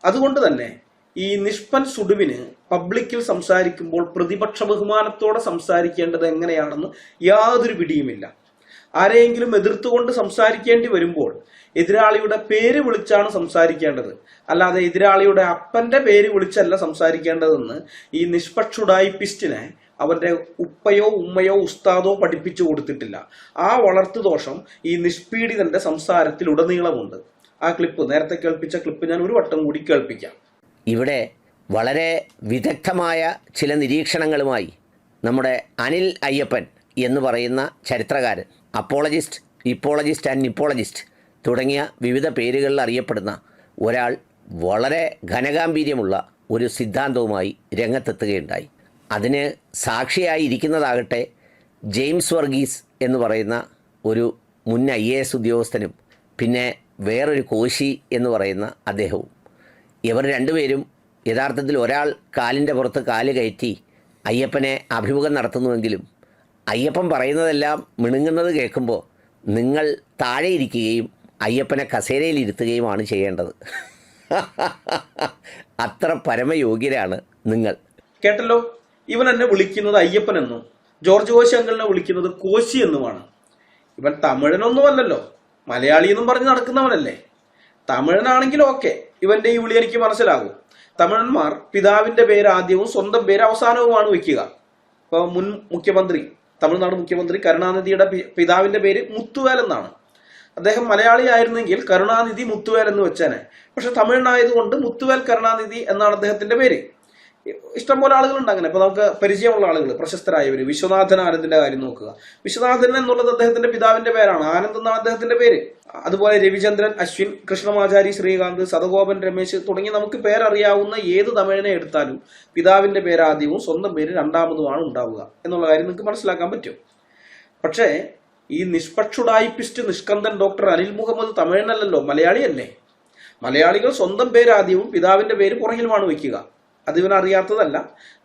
അതുകൊണ്ട് തന്നെ ഈ നിഷ്പൻ സുഡുവിന് പബ്ലിക്കിൽ സംസാരിക്കുമ്പോൾ പ്രതിപക്ഷ ബഹുമാനത്തോടെ സംസാരിക്കേണ്ടത് എങ്ങനെയാണെന്ന് യാതൊരു പിടിയുമില്ല. ആരെയെങ്കിലും എതിർത്തുകൊണ്ട് സംസാരിക്കേണ്ടി വരുമ്പോൾ എതിരാളിയുടെ പേര് വിളിച്ചാണ് സംസാരിക്കേണ്ടത്, അല്ലാതെ എതിരാളിയുടെ അപ്പന്റെ പേര് വിളിച്ചല്ല സംസാരിക്കേണ്ടതെന്ന് ഈ നിഷ്പക്ഷുഡായിപ്പിസ്റ്റിനെ അവരുടെ ഉപ്പയോ ഉമ്മയോ ഉസ്താദോ പഠിപ്പിച്ചു കൊടുത്തിട്ടില്ല. ആ വളർത്തുദോഷം ഈ നിഷ്പീഡിതന്റെ സംസാരത്തിൽ ഉടനീളമുണ്ട്. ആ ക്ലിപ്പ്, നേരത്തെ കേൾപ്പിച്ച ക്ലിപ്പ് ഞാൻ ഒരു വട്ടം കൂടി കേൾപ്പിക്കാം. ഇവിടെ വളരെ വിദഗ്ധമായ ചില നിരീക്ഷണങ്ങളുമായി നമ്മുടെ അനിൽ അയ്യപ്പൻ എന്ന് പറയുന്ന ചരിത്രകാരൻ, അപ്പോളജിസ്റ്റ്, ഇപ്പോളജിസ്റ്റ് ആൻഡ് നിപ്പോളജിസ്റ്റ് തുടങ്ങിയ വിവിധ പേരുകളിൽ അറിയപ്പെടുന്ന ഒരാൾ വളരെ ഘനഗാംഭീര്യമുള്ള ഒരു സിദ്ധാന്തവുമായി രംഗത്തെത്തുകയുണ്ടായി. അതിന് സാക്ഷിയായി ഇരിക്കുന്നതാകട്ടെ ജെയിംസ് വർഗീസ് എന്ന് പറയുന്ന ഒരു മുൻ IAS ഉദ്യോഗസ്ഥനും പിന്നെ വേറൊരു കോശി എന്ന് പറയുന്ന അദ്ദേഹവും. ഇവർ രണ്ടുപേരും യഥാർത്ഥത്തിൽ ഒരാൾ കാലിൻ്റെ പുറത്ത് കാല് കയറ്റി അയ്യപ്പനെ അഭിമുഖം നടത്തുന്നുവെങ്കിലും അയ്യപ്പൻ പറയുന്നതെല്ലാം മിണുങ്ങുന്നത് കേൾക്കുമ്പോൾ നിങ്ങൾ താഴെ ഇരിക്കുകയും അയ്യപ്പനെ കസേരയിൽ ഇരുത്തുകയുമാണ് ചെയ്യേണ്ടത്. അത്ര പരമയോഗ്യരാണ് നിങ്ങൾ. കേട്ടല്ലോ, ഇവൻ എന്നെ വിളിക്കുന്നത് അയ്യപ്പൻ എന്നും ജോർജ് കോശി അങ്കിളിനെ വിളിക്കുന്നത് കോശി എന്നുമാണ്. ഇവൻ തമിഴനൊന്നുമല്ലല്ലോ, മലയാളി എന്നും പറഞ്ഞ് നടക്കുന്നവനല്ലേ. തമിഴനാണെങ്കിലും ഓക്കെ, ഇവന്റെ ഈ വിളി എനിക്ക് മനസ്സിലാകും. തമിഴന്മാർ പിതാവിന്റെ പേര് ആദ്യവും സ്വന്തം പേര് അവസാനവുമാണ് വെക്കുക. ഇപ്പൊ മുൻ മുഖ്യമന്ത്രി, തമിഴ്നാട് മുഖ്യമന്ത്രി കരുണാനിധിയുടെ പിതാവിന്റെ പേര് മുത്തുവേൽ എന്നാണ്. അദ്ദേഹം മലയാളി ആയിരുന്നെങ്കിൽ കരുണാനിധി മുത്തുവേൽ എന്ന് വെച്ചേനെ. പക്ഷെ തമിഴനായതുകൊണ്ട് മുത്തുവേൽ കരുണാനിധി എന്നാണ് അദ്ദേഹത്തിന്റെ പേര്. ഇഷ്ടംപോലെ ആളുകളുണ്ട് അങ്ങനെ. ഇപ്പൊ നമുക്ക് പരിചയമുള്ള ആളുകൾ, പ്രശസ്തരായവർ, വിശ്വനാഥൻ ആനന്ദിന്റെ കാര്യം നോക്കുക. വിശ്വനാഥൻ എന്നുള്ളത് അദ്ദേഹത്തിന്റെ പിതാവിന്റെ പേരാണ്, ആനന്ദ് എന്നാണ് അദ്ദേഹത്തിന്റെ പേര്. അതുപോലെ രവിചന്ദ്രൻ, അശ്വിൻ, കൃഷ്ണമാചാരി, ശ്രീകാന്ത്, സതഗോപൻ, രമേശ് തുടങ്ങി നമുക്ക് പേരറിയാവുന്ന ഏത് തമിഴനെ എടുത്താലും പിതാവിന്റെ പേര് ആദ്യവും സ്വന്തം പേര് രണ്ടാമതുമാണ് ഉണ്ടാവുക എന്നുള്ള കാര്യം നിങ്ങൾക്ക് മനസ്സിലാക്കാൻ പറ്റും. പക്ഷേ ഈ നിഷ്പക്ഷുഡായിപ്പിസ്റ്റ് നിഷ്കന്ധൻ ഡോക്ടർ അനിൽ മുഹമ്മദ് തമിഴനല്ലല്ലോ, മലയാളിയല്ലേ. മലയാളികൾ സ്വന്തം പേര് ആദ്യവും പിതാവിന്റെ പേര് പുറകിലുമാണ് വയ്ക്കുക. അതിവനറിയാത്തതല്ല,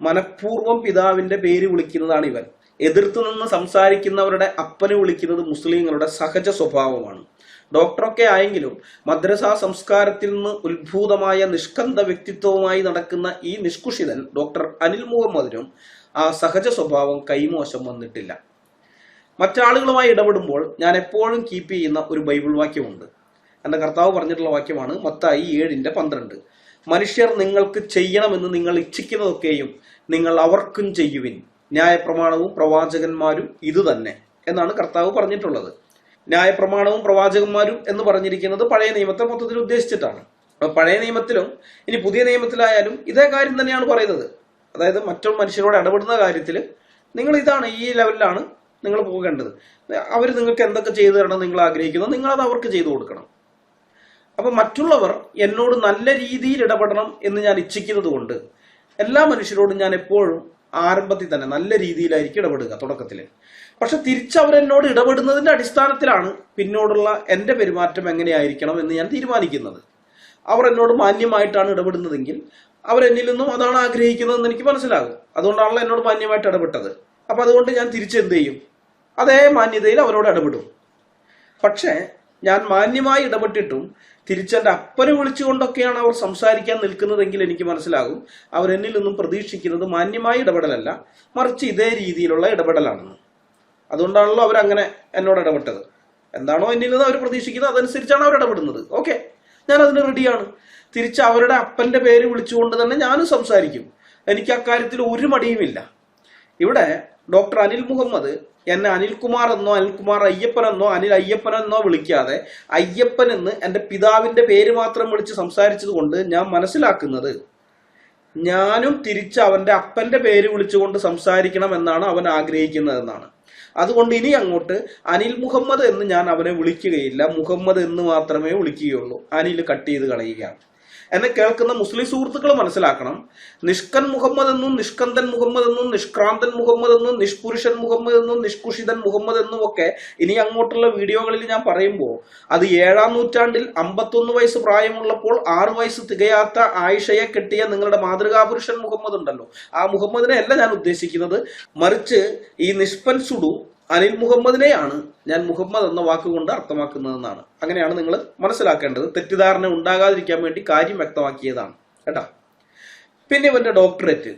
മനഃപൂർവ്വം പിതാവിന്റെ പേര് വിളിക്കുന്നതാണ് ഇവൻ. എതിർത്തു നിന്ന് സംസാരിക്കുന്നവരുടെ അപ്പനെ വിളിക്കുന്നത് മുസ്ലിങ്ങളുടെ സഹജ സ്വഭാവമാണ്. ഡോക്ടറൊക്കെ ആയെങ്കിലും മദ്രസാ സംസ്കാരത്തിൽ നിന്ന് ഉത്ഭൂതമായ നിഷ്കന്ധ വ്യക്തിത്വവുമായി നടക്കുന്ന ഈ നിഷ്കുഷിതൻ ഡോക്ടർ അനിൽ മുഹമ്മദിനും ആ സഹജ സ്വഭാവം കൈമോശം വന്നിട്ടില്ല. മറ്റാളുകളുമായി ഇടപെടുമ്പോൾ ഞാൻ എപ്പോഴും കീപ്പ് ചെയ്യുന്ന ഒരു ബൈബിൾ വാക്യമുണ്ട്. എൻ്റെ കർത്താവ് പറഞ്ഞിട്ടുള്ള വാക്യമാണ് മത്തായി 7:12. മനുഷ്യർ നിങ്ങൾക്ക് ചെയ്യണമെന്ന് നിങ്ങൾ ഇച്ഛിക്കുന്നതൊക്കെയും നിങ്ങൾ അവർക്കും ചെയ്യുവിൻ, ന്യായപ്രമാണവും പ്രവാചകന്മാരും ഇതുതന്നെ എന്നാണ് കർത്താവ് പറഞ്ഞിട്ടുള്ളത്. ന്യായപ്രമാണവും പ്രവാചകന്മാരും എന്ന് പറഞ്ഞിരിക്കുന്നത് പഴയ നിയമത്തെ മൊത്തത്തിൽ ഉദ്ദേശിച്ചിട്ടാണ്. പഴയ നിയമത്തിലും ഇനി പുതിയ നിയമത്തിലായാലും ഇതേ കാര്യം തന്നെയാണ് പറയുന്നത്. അതായത് മറ്റു മനുഷ്യരോട് ഇടപെടുന്ന കാര്യത്തിൽ നിങ്ങൾ ഇതാണ്, ഈ ലെവലിലാണ് നിങ്ങൾ പോകേണ്ടത്. അവർ നിങ്ങൾക്ക് എന്തൊക്കെ ചെയ്തു തരണം നിങ്ങൾ ആഗ്രഹിക്കുന്നത്, നിങ്ങളത് അവർക്ക് ചെയ്തു കൊടുക്കണം. അപ്പൊ മറ്റുള്ളവർ എന്നോട് നല്ല രീതിയിൽ ഇടപെടണം എന്ന് ഞാൻ ഇച്ഛിക്കുന്നത് കൊണ്ട് എല്ലാ മനുഷ്യരോടും ഞാൻ എപ്പോഴും ആരംഭത്തിൽ തന്നെ നല്ല രീതിയിലായിരിക്കും ഇടപെടുക തുടക്കത്തിൽ. പക്ഷെ തിരിച്ചവരെന്നോട് ഇടപെടുന്നതിന്റെ അടിസ്ഥാനത്തിലാണ് പിന്നോടുള്ള എൻ്റെ പെരുമാറ്റം എങ്ങനെയായിരിക്കണം എന്ന് ഞാൻ തീരുമാനിക്കുന്നത്. അവർ എന്നോട് മാന്യമായിട്ടാണ് ഇടപെടുന്നതെങ്കിൽ അവരെന്നിൽ നിന്നും അതാണ് ആഗ്രഹിക്കുന്നതെന്ന് എനിക്ക് മനസ്സിലാകും. അതുകൊണ്ടാണല്ലോ എന്നോട് മാന്യമായിട്ട് ഇടപെട്ടത്. അപ്പൊ അതുകൊണ്ട് ഞാൻ തിരിച്ചെന്ത് ചെയ്യും? അതേ മാന്യതയിൽ അവരോട് ഇടപെടും. പക്ഷേ ഞാൻ മാന്യമായി ഇടപെട്ടിട്ടും തിരിച്ചെന്റെ അപ്പനെ വിളിച്ചുകൊണ്ടൊക്കെയാണ് അവർ സംസാരിക്കാൻ നിൽക്കുന്നതെങ്കിൽ എനിക്ക് മനസ്സിലാകും അവരെന്നിൽ നിന്നും പ്രതീക്ഷിക്കുന്നത് മാന്യമായ ഇടപെടലല്ല, മറിച്ച് ഇതേ രീതിയിലുള്ള ഇടപെടലാണെന്ന്. അതുകൊണ്ടാണല്ലോ അവരങ്ങനെ എന്നോട് ഇടപെട്ടത്. എന്താണോ എന്നിൽ നിന്ന് അവർ പ്രതീക്ഷിക്കുന്നത് അതനുസരിച്ചാണ് അവർ ഇടപെടുന്നത്. ഓക്കെ, ഞാൻ അതിന് റെഡിയാണ്. തിരിച്ച് അവരുടെ അപ്പന്റെ പേര് വിളിച്ചുകൊണ്ട് തന്നെ ഞാനും സംസാരിക്കും. എനിക്ക് അക്കാര്യത്തിൽ ഒരു മടിയുമില്ല. ഇവിടെ ഡോക്ടർ അനിൽ മുഹമ്മദ് എന്നെ അനിൽകുമാർ എന്നോ അനിൽകുമാർ അയ്യപ്പൻ എന്നോ അനിൽ അയ്യപ്പൻ എന്നോ വിളിക്കാതെ അയ്യപ്പൻ എന്ന് എൻ്റെ പിതാവിന്റെ പേര് മാത്രം വിളിച്ച് സംസാരിച്ചത് കൊണ്ട് ഞാൻ മനസ്സിലാക്കുന്നത് ഞാനും തിരിച്ച് അവന്റെ അപ്പന്റെ പേര് വിളിച്ചുകൊണ്ട് സംസാരിക്കണം എന്നാണ് അവൻ ആഗ്രഹിക്കുന്നതെന്നാണ്. അതുകൊണ്ട് ഇനി അങ്ങോട്ട് അനിൽ മുഹമ്മദ് എന്ന് ഞാൻ അവനെ വിളിക്കുകയില്ല, മുഹമ്മദ് എന്ന് മാത്രമേ വിളിക്കുകയുള്ളൂ. അനിൽ കട്ട് ചെയ്ത് കളയുകയാണ്. എന്നെ കേൾക്കുന്ന മുസ്ലിം സുഹൃത്തുക്കൾ മനസ്സിലാക്കണം, നിഷ്കൻ മുഹമ്മദ് എന്നും നിഷ്കന്ദൻ മുഹമ്മദ് എന്നും നിഷ്ക്രാന്തൻ മുഹമ്മദ് എന്നും നിഷ്പുരുഷൻ മുഹമ്മദ് എന്നും നിഷ്കുഷിതൻ മുഹമ്മദ് എന്നും ഒക്കെ ഇനി അങ്ങോട്ടുള്ള വീഡിയോകളിൽ ഞാൻ പറയുമ്പോൾ അത് 7-ാം നൂറ്റാണ്ടിൽ 51 വയസ്സ് പ്രായമുള്ളപ്പോൾ 6 വയസ്സ് തികയാത്ത ആയിഷയെ കെട്ടിയ നിങ്ങളുടെ മാതൃകാപുരുഷൻ മുഹമ്മദ് ഉണ്ടല്ലോ, ആ മുഹമ്മദിനെ അല്ല ഞാൻ ഉദ്ദേശിക്കുന്നത്. മറിച്ച് ഈ നിഷ്പൻ സുഡു അനിൽ മുഹമ്മദിനെയാണ് ഞാൻ മുഹമ്മദ് എന്ന വാക്കുകൊണ്ട് അർത്ഥമാക്കുന്നതെന്നാണ്. അങ്ങനെയാണ് നിങ്ങൾ മനസ്സിലാക്കേണ്ടത്. തെറ്റിദ്ധാരണ ഉണ്ടാകാതിരിക്കാൻ വേണ്ടി കാര്യം വ്യക്തമാക്കിയതാണ് കേട്ടോ. പിന്നെ ഇവന്റെ ഡോക്ടറേറ്റ്,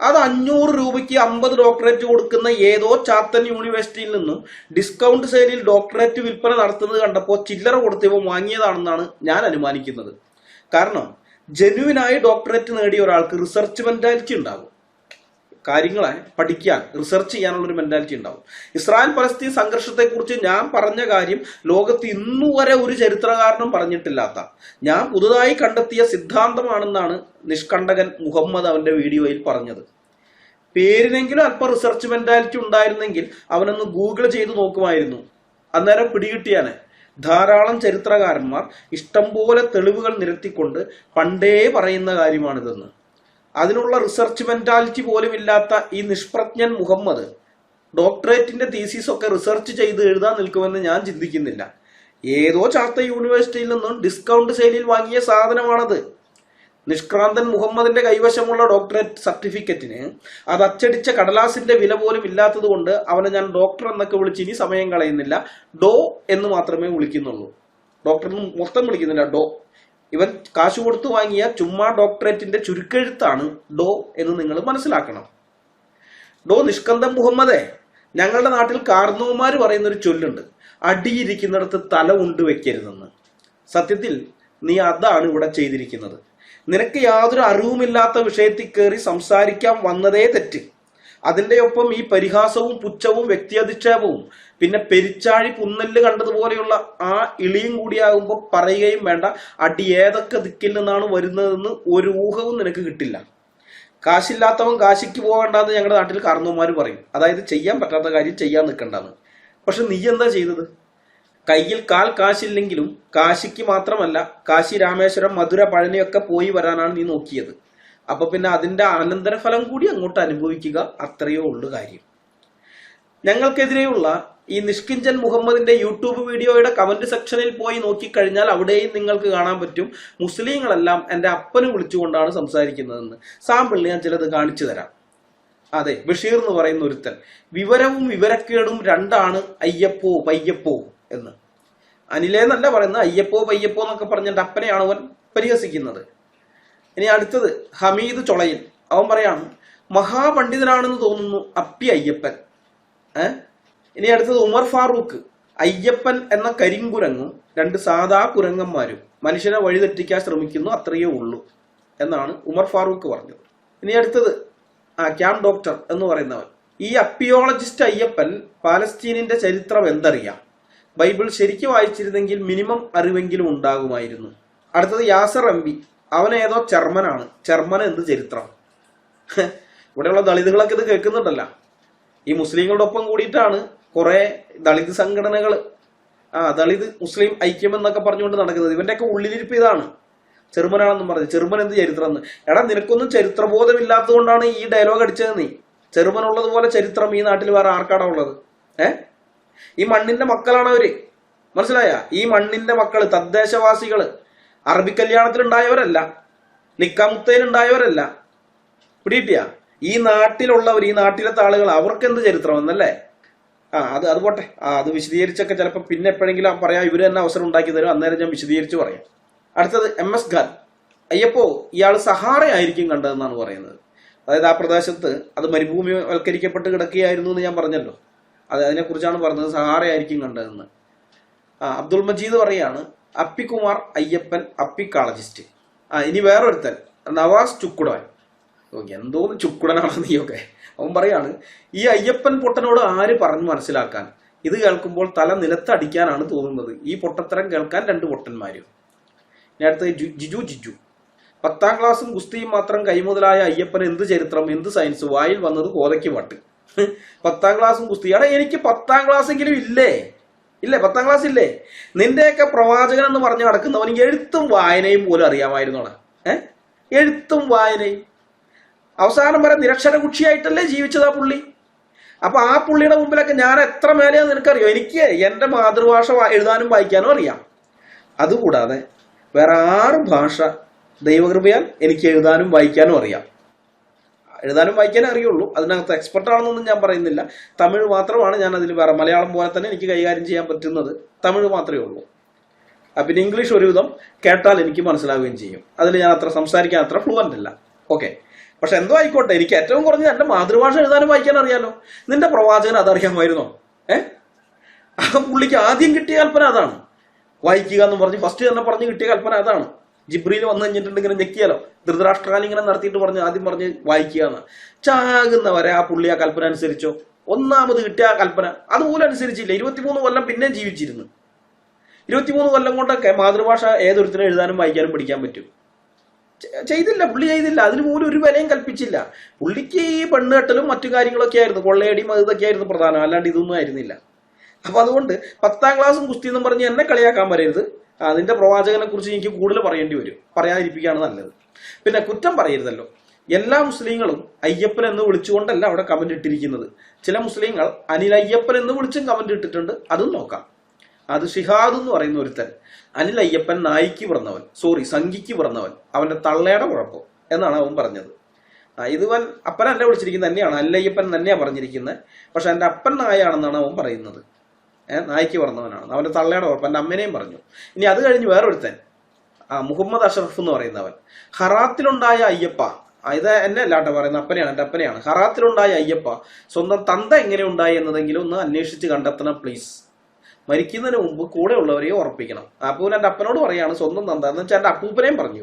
അത് 500 രൂപയ്ക്ക് 50 ഡോക്ടറേറ്റ് കൊടുക്കുന്ന ഏതോ ചാത്തൻ യൂണിവേഴ്സിറ്റിയിൽ നിന്നും ഡിസ്കൗണ്ട് സെയിലിൽ ഡോക്ടറേറ്റ് വിൽപ്പന നടത്തുന്നത് കണ്ടപ്പോൾ ചില്ലറ കൊടുത്ത് ഇവ വാങ്ങിയതാണെന്നാണ് ഞാൻ അനുമാനിക്കുന്നത്. കാരണം ജെന്യുവിനായി ഡോക്ടറേറ്റ് നേടിയ ഒരാൾക്ക് റിസർച്ച് മെന്റാലിറ്റി ഉണ്ടാകും. കാര്യങ്ങളെ പഠിക്കാൻ റിസർച്ച് ചെയ്യാനുള്ളൊരു മെന്റാലിറ്റി ഉണ്ടാവും. ഇസ്രായേൽ പലസ്തീൻ സംഘർഷത്തെക്കുറിച്ച് ഞാൻ പറഞ്ഞ കാര്യം ലോകത്ത് ഇന്നുവരെ ഒരു ചരിത്രകാരനും പറഞ്ഞിട്ടില്ലാത്ത, ഞാൻ പുതുതായി കണ്ടെത്തിയ സിദ്ധാന്തമാണെന്നാണ് നിഷ്കണ്ടകൻ മുഹമ്മദ് അവന്റെ വീഡിയോയിൽ പറഞ്ഞത്. പേരിനെങ്കിലും അല്പം റിസർച്ച് മെന്റാലിറ്റി ഉണ്ടായിരുന്നെങ്കിൽ അവനൊന്ന് ഗൂഗിൾ ചെയ്ത് നോക്കുമായിരുന്നു, അന്നേരം പിടികിട്ടിയാനെ. ധാരാളം ചരിത്രകാരന്മാർ ഇഷ്ടംപോലെ തെളിവുകൾ നിരത്തിക്കൊണ്ട് പണ്ടേ പറയുന്ന കാര്യമാണിതെന്ന്. അതിനുള്ള റിസർച്ച് മെന്റാലിറ്റി പോലും ഇല്ലാത്ത ഈ നിഷ്പ്രജ്ഞൻ മുഹമ്മദ് ഡോക്ടറേറ്റിന്റെ തീസീസ് ഒക്കെ റിസർച്ച് ചെയ്ത് എഴുതാൻ നിൽക്കുമെന്ന് ഞാൻ ചിന്തിക്കുന്നില്ല. ഏതോ ചാത്ത യൂണിവേഴ്സിറ്റിയിൽ നിന്നും ഡിസ്കൗണ്ട് സെയിലിൽ വാങ്ങിയ സാധനമാണത്. നിഷ്ക്രാന്തൻ മുഹമ്മദിന്റെ കൈവശമുള്ള ഡോക്ടറേറ്റ് സർട്ടിഫിക്കറ്റിന് അത് അച്ചടിച്ച കടലാസിന്റെ വില പോലും ഇല്ലാത്തത് കൊണ്ട് അവനെ ഞാൻ ഡോക്ടർ എന്നൊക്കെ വിളിച്ച് ഇനി സമയം കളയുന്നില്ല. ഡോ എന്ന് മാത്രമേ വിളിക്കുന്നുള്ളൂ, ഡോക്ടർ മൊത്തം വിളിക്കുന്നില്ല, ഡോ. ഇവൻ കാശ് കൊടുത്തു വാങ്ങിയ ചുമ്മാ ഡോക്ടറേറ്റിന്റെ ചുരുക്കെഴുത്താണ് ഡോ എന്ന് നിങ്ങൾ മനസ്സിലാക്കണം. ഡോ നിഷ്കന്ദൻ മുഹമ്മദേ, ഞങ്ങളുടെ നാട്ടിൽ കാർന്നോമാര് പറയുന്നൊരു ചൊല്ലുണ്ട്, അടിയിരിക്കുന്നിടത്ത് തല കൊണ്ട് വെക്കരുതെന്ന്. സത്യത്തിൽ നീ അതാണ് ഇവിടെ ചെയ്തിരിക്കുന്നത്. നിനക്ക് യാതൊരു അറിവുമില്ലാത്ത വിഷയത്തിൽ കയറി സംസാരിക്കാൻ വന്നതേ തെറ്റ്. അതിന്റെ ഒപ്പം ഈ പരിഹാസവും പുച്ഛവും വ്യക്തിയധിക്ഷേപവും പിന്നെ പെരിച്ചാഴി പുന്നല് കണ്ടതുപോലെയുള്ള ആ ഇളിയും കൂടിയാകുമ്പോൾ പറയുകയും വേണ്ട, അടി ഏതൊക്കെ ദിക്കിൽ നിന്നാണ് വരുന്നതെന്ന് ഒരു ഊഹവും നിനക്ക് കിട്ടില്ല. കാശില്ലാത്തവൻ കാശിക്ക് പോകണ്ടെന്ന് ഞങ്ങളുടെ നാട്ടിൽ കാരണവന്മാർ പറയും. അതായത് ചെയ്യാൻ പറ്റാത്ത കാര്യം ചെയ്യാൻ നിൽക്കണ്ടെന്ന്. പക്ഷെ നീ എന്താ ചെയ്തത്? കയ്യിൽ കാൽ കാശില്ലെങ്കിലും കാശിക്ക് മാത്രമല്ല, കാശി രാമേശ്വരം മധുര പഴനിയൊക്കെ പോയി വരാനാണ് നീ നോക്കിയത്. അപ്പൊ പിന്നെ അതിന്റെ അനന്തരഫലം കൂടി അങ്ങോട്ട് അനുഭവിക്കുക, അത്രയോ ഉള്ളു കാര്യം. ഞങ്ങൾക്കെതിരെയുള്ള ഈ നിഷ്കിഞ്ചൻ മുഹമ്മദിന്റെ യൂട്യൂബ് വീഡിയോയുടെ കമന്റ് സെക്ഷനിൽ പോയി നോക്കിക്കഴിഞ്ഞാൽ അവിടെയും നിങ്ങൾക്ക് കാണാൻ പറ്റും മുസ്ലിങ്ങളെല്ലാം എന്റെ അപ്പനെ വിളിച്ചുകൊണ്ടാണ് സംസാരിക്കുന്നതെന്ന്. സാമ്പിൾ ഞാൻ ചിലത് കാണിച്ചു തരാം. അതെ, ബഷീർ എന്ന് പറയുന്ന ഒരുത്തൻ, വിവരവും വിവരക്കേടും രണ്ടാണ് അയ്യപ്പോ പയ്യപ്പോ എന്ന്. അനിലേന്നല്ല പറയുന്നത്, അയ്യപ്പോ പയ്യപ്പോ എന്നൊക്കെ പറഞ്ഞ എന്റെ അപ്പനെയാണ് അവൻ പരിഹസിക്കുന്നത്. ഇനി അടുത്തത് ഹമീദ് ചൊളയിൽ, അവൻ പറയാണ് മഹാപണ്ഡിതനാണെന്ന് തോന്നുന്നു അപ്പി അയ്യപ്പൻ. ഇനി അടുത്തത് ഉമർ ഫാറൂഖ്, അയ്യപ്പൻ എന്ന കരിങ്കുരങ്ങും 2 സാധാ കുരങ്ങന്മാരും മനുഷ്യനെ വഴിതെറ്റിക്കാൻ ശ്രമിക്കുന്നു, അത്രയേ ഉള്ളൂ എന്നാണ് ഉമർ ഫാറൂഖ് പറഞ്ഞത്. ഇനി അടുത്തത് ക്യാമ്പ് ഡോക്ടർ എന്ന് പറയുന്നവൻ, ഈ അപ്പിയോളജിസ്റ്റ് അയ്യപ്പൻ പാലസ്തീനിന്റെ ചരിത്രം എന്തറിയാം, ബൈബിൾ ശരിക്കും വായിച്ചിരുന്നെങ്കിൽ മിനിമം അറിവെങ്കിലും ഉണ്ടാകുമായിരുന്നു. അടുത്തത് യാസർ എംപി, അവനേതോ ചെർമനാണ്, ചെർമൻ എന്ത് ചരിത്രം. ഇവിടെയുള്ള ദളിതുകളൊക്കെ ഇത് കേൾക്കുന്നുണ്ടല്ല. ഈ മുസ്ലിങ്ങളുടെ ഒപ്പം കൂടിയിട്ടാണ് കുറെ ദളിത് സംഘടനകൾ ദളിത് മുസ്ലിം ഐക്യം എന്നൊക്കെ പറഞ്ഞുകൊണ്ട് നടക്കുന്നത്. ഇവന്റെയൊക്കെ ഉള്ളിലിരിപ്പ് ഇതാണ്. ചെറുമനാണെന്നും പറഞ്ഞു. ചെറുമൻ എന്ത് ചരിത്രം എന്ന്? എടാ നിനക്കൊന്നും ചരിത്രബോധമില്ലാത്തതുകൊണ്ടാണ് ഈ ഡയലോഗ് അടിച്ചത് നീ. ചെറുമനുള്ളതുപോലെ ചരിത്രം ഈ നാട്ടിൽ വേറെ ആർക്കാടാ ഉള്ളത്? ഈ മണ്ണിന്റെ മക്കളാണ് അവര്, മനസ്സിലായ? ഈ മണ്ണിന്റെ മക്കള്, തദ്ദേശവാസികള്, അറബി കല്യാണത്തിലുണ്ടായവരല്ല, നിക്കാമുത്തയിലുണ്ടായവരല്ല. പിടികിട്ടിയ? ഈ നാട്ടിലുള്ളവർ, ഈ നാട്ടിലത്തെ ആളുകൾ, അവർക്ക് എന്ത് ചരിത്രം എന്നല്ലേ? അത് പോട്ടെ. അത് വിശദീകരിച്ചൊക്കെ ചിലപ്പോൾ പിന്നെ എപ്പോഴെങ്കിലും പറയാം. ഇവര് തന്നെ അവസരം ഉണ്ടാക്കി തരും, അന്നേരം ഞാൻ വിശദീകരിച്ച് പറയാം. അടുത്തത് MS ഖാൻ. അയ്യപ്പോ ഇയാൾ സഹാറ ആയിരിക്കും കണ്ടതെന്നാണ് പറയുന്നത്. അതായത് ആ പ്രദേശത്ത് അത് മരുഭൂമിവൽക്കരിക്കപ്പെട്ട് കിടക്കുകയായിരുന്നു എന്ന് ഞാൻ പറഞ്ഞല്ലോ. അതിനെക്കുറിച്ചാണ് പറഞ്ഞത്, സഹാറ ആയിരിക്കും കണ്ടതെന്ന്. അബ്ദുൾ മജീദ് പറയാണ് അപ്പിക്കുമാർ അയ്യപ്പൻ അപ്പിക്കാളജിസ്റ്റ്. ഇനി വേറൊരുത്തൻ നവാസ് ചുക്കുടൻ. എന്തോന്ന് ചുക്കുടനാണ് നീയൊക്കെ. അവൻ പറയാണ് ഈ അയ്യപ്പൻ പൊട്ടനോട് ആര് പറഞ്ഞു മനസ്സിലാക്കാൻ? ഇത് കേൾക്കുമ്പോൾ തല നിലത്തടിക്കാനാണ് തോന്നുന്നത്. ഈ പൊട്ടത്തരം കേൾക്കാൻ 2 പൊട്ടന്മാരും. ഇനി അടുത്ത ജിജു. 10ാം ക്ലാസ്സും ഗുസ്തിയും മാത്രം കൈമുതലായ അയ്യപ്പൻ എന്ത് ചരിത്രം, എന്ത് സയൻസ്, വായിൽ വന്നത് കോതയ്ക്ക് പാട്ട്. 10ാം ക്ലാസ്സും ഗുസ്തിയാണ്. എനിക്ക് 10ാം ക്ലാസ്സെങ്കിലും ഇല്ലേ? 10ാം ക്ലാസ് ഇല്ലേ? നിന്റെയൊക്കെ പ്രവാചകൻ എന്ന് പറഞ്ഞു നടക്കുന്നവൻ എഴുത്തും വായനയും പോലും അറിയാമായിരുന്നോടാ. എഴുത്തും വായനയും. അവസാനം വരെ നിരക്ഷരകുക്ഷിയായിട്ടല്ലേ ജീവിച്ചത് ആ പുള്ളി. അപ്പൊ ആ പുള്ളിയുടെ മുമ്പിലൊക്കെ ഞാൻ എത്ര മേലെയാന്ന് നിനക്കറിയോ? എനിക്ക് എന്റെ മാതൃഭാഷ എഴുതാനും വായിക്കാനും അറിയാം. അതുകൂടാതെ വേറെ 6 ഭാഷ ദൈവകൃപയാൽ എനിക്ക് എഴുതാനും വായിക്കാനും അറിയാം. എഴുതാനും വായിക്കാനേ അറിയുള്ളൂ. അതിനകത്ത് എക്സ്പെർട്ട് ആണെന്നൊന്നും ഞാൻ പറയുന്നില്ല. തമിഴ് മാത്രമാണ് ഞാൻ അതിൽ വേറെ, മലയാളം പോലെ തന്നെ എനിക്ക് കൈകാര്യം ചെയ്യാൻ പറ്റുന്നത് തമിഴ് മാത്രമേ ഉള്ളൂ. പിന്നെ ഇംഗ്ലീഷ് ഒരുവിധം കേട്ടാൽ എനിക്ക് മനസ്സിലാവുകയും ചെയ്യും. അതിൽ ഞാൻ അത്ര സംസാരിക്കാൻ അത്ര ഫ്ലുവന്റ് അല്ല. ഓക്കെ, പക്ഷെ എന്തോ ആയിക്കോട്ടെ, എനിക്ക് ഏറ്റവും കുറഞ്ഞത് എന്റെ മാതൃഭാഷ എഴുതാനും വായിക്കാൻ അറിയാലോ. നിന്റെ പ്രവാചകൻ അതറിയാമായിരുന്നോ? ആ പുള്ളിക്ക് ആദ്യം കിട്ടിയ കൽപ്പന അതാണ്, വായിക്കുക എന്ന് പറഞ്ഞ് ഫസ്റ്റ് തന്നെ പറഞ്ഞ് കിട്ടിയ കൽപ്പന അതാണ്. ജിബ്രീൽ വന്നു കഴിഞ്ഞിട്ടുണ്ട് ഇങ്ങനെ ഞെക്കിയാലോ, ധൃതരാഷ്ട്രകാലം ഇങ്ങനെ നടത്തിയിട്ട് ആദ്യം പറഞ്ഞ് വായിക്കുക എന്ന്. ചാകുന്നവരെ ആ പുള്ളി ആ കൽപ്പന അനുസരിച്ചോ? ഒന്നാമത് കിട്ടിയ ആ കൽപ്പന അതുപോലും അനുസരിച്ചില്ല. 23 കൊല്ലം പിന്നെ ജീവിച്ചിരുന്നു. 23 കൊല്ലം കൊണ്ടൊക്കെ മാതൃഭാഷ ഏതൊരുത്തിനും എഴുതാനും വായിക്കാനും പഠിക്കാൻ പറ്റും. ചെയ്തില്ല, പുള്ളി ചെയ്തില്ല. അതിന് പോലും ഒരു വിലയും കൽപ്പിച്ചില്ല. പുള്ളിക്ക് ഈ പെണ്ണുകെട്ടലും മറ്റു കാര്യങ്ങളൊക്കെ ആയിരുന്നു, കൊള്ളയടിയും ഇതൊക്കെ ആയിരുന്നു പ്രധാനം, അല്ലാണ്ട് ഇതൊന്നും ആയിരുന്നില്ല. അപ്പൊ അതുകൊണ്ട് 10ാം ക്ലാസ്സും ഗുസ്തി എന്നും പറഞ്ഞ് എന്നെ കളിയാക്കാൻ വരരുത്. അതിന്റെ പ്രവാചകനെ കുറിച്ച് എനിക്ക് കൂടുതൽ പറയേണ്ടി വരും. പറയാതിരിപ്പിക്കുകയാണ് നല്ലത്. പിന്നെ കുറ്റം പറയരുതല്ലോ. എല്ലാ മുസ്ലിങ്ങളും അയ്യപ്പൻ എന്ന് വിളിച്ചുകൊണ്ടല്ല അവിടെ കമന്റ് ഇട്ടിരിക്കുന്നത്. ചില മുസ്ലിങ്ങൾ അനിൽ അയ്യപ്പൻ എന്ന് വിളിച്ചും കമന്റ് ഇട്ടിട്ടുണ്ട്. അതും നോക്കാം. അത് ഷിഹാദ് എന്ന് പറയുന്ന ഒരുത്തൻ, അനിൽ അയ്യപ്പൻ നായിക്ക് പിറന്നവൻ, സംഘിക്ക് പിറന്നവൻ, അവന്റെ തള്ളയുടെ കുഴപ്പം എന്നാണ് അവൻ പറഞ്ഞത്. ഇതുവൻ അപ്പൻ എന്നെ വിളിച്ചിരിക്കുന്നത് തന്നെയാണ്, അല്ലയ്യപ്പൻ തന്നെയാണ് പറഞ്ഞിരിക്കുന്നത്. പക്ഷെ എന്റെ അപ്പൻ നായാണെന്നാണ് അവൻ പറയുന്നത്. നായിക്ക് പറഞ്ഞവനാണ്, അവന്റെ തള്ളയുടെ കുഴപ്പം. എന്റെ അമ്മേനെയും പറഞ്ഞു. ഇനി അത് കഴിഞ്ഞ് വേറൊരുത്തൻ, മുഹമ്മദ് അഷറഫ് എന്ന് പറയുന്നവൻ, ഹറാത്തിലുണ്ടായ അയ്യപ്പ, ഇത് എന്നെ അല്ലാട്ടോ പറയുന്നത്, അപ്പനെയാണ്, എന്റെ അപ്പനെയാണ്. ഹറാത്തിലുണ്ടായ അയ്യപ്പ സ്വന്തം തന്ത എങ്ങനെ ഉണ്ടായി എന്നതെങ്കിലും ഒന്ന് അന്വേഷിച്ച് കണ്ടെത്തണം പ്ലീസ്. മരിക്കുന്നതിന് മുമ്പ് കൂടെ ഉള്ളവരെയും ഉറപ്പിക്കണം. അപ്പോൾ എന്റെ അപ്പനോട് പറയാണ് സ്വന്തം തന്ത എന്ന് വെച്ചാൽ എന്റെ അപ്പൂപ്പനെയും പറഞ്ഞു.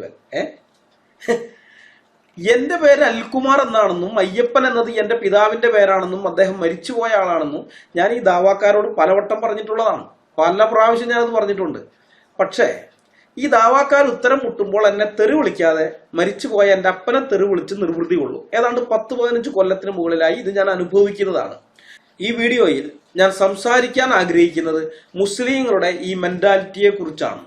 എന്റെ പേര് അൽകുമാർ എന്നാണെന്നും അയ്യപ്പൻ എന്നത് എന്റെ പിതാവിന്റെ പേരാണെന്നും അദ്ദേഹം മരിച്ചുപോയ ആളാണെന്നും ഞാൻ ഈ ദാവാക്കാരോട് പലവട്ടം പറഞ്ഞിട്ടുള്ളതാണ്. പല പ്രാവശ്യം ഞാനത് പറഞ്ഞിട്ടുണ്ട്. പക്ഷേ ഈ ദാവാക്കാർ ഉത്തരം മുട്ടുമ്പോൾ എന്നെ തെറി വിളിക്കാതെ മരിച്ചുപോയ എന്റെ അപ്പനെ തെറി വിളിച്ച് നിർവൃത്തി കൊള്ളൂ. ഏതാണ്ട് 10-15 കൊല്ലത്തിന് മുകളിലായി ഇത് ഞാൻ അനുഭവിക്കുന്നതാണ്. ഈ വീഡിയോയിൽ ഞാൻ സംസാരിക്കാൻ ആഗ്രഹിക്കുന്നത് മുസ്ലിങ്ങളുടെ ഈ മെന്റാലിറ്റിയെ കുറിച്ചാണ്.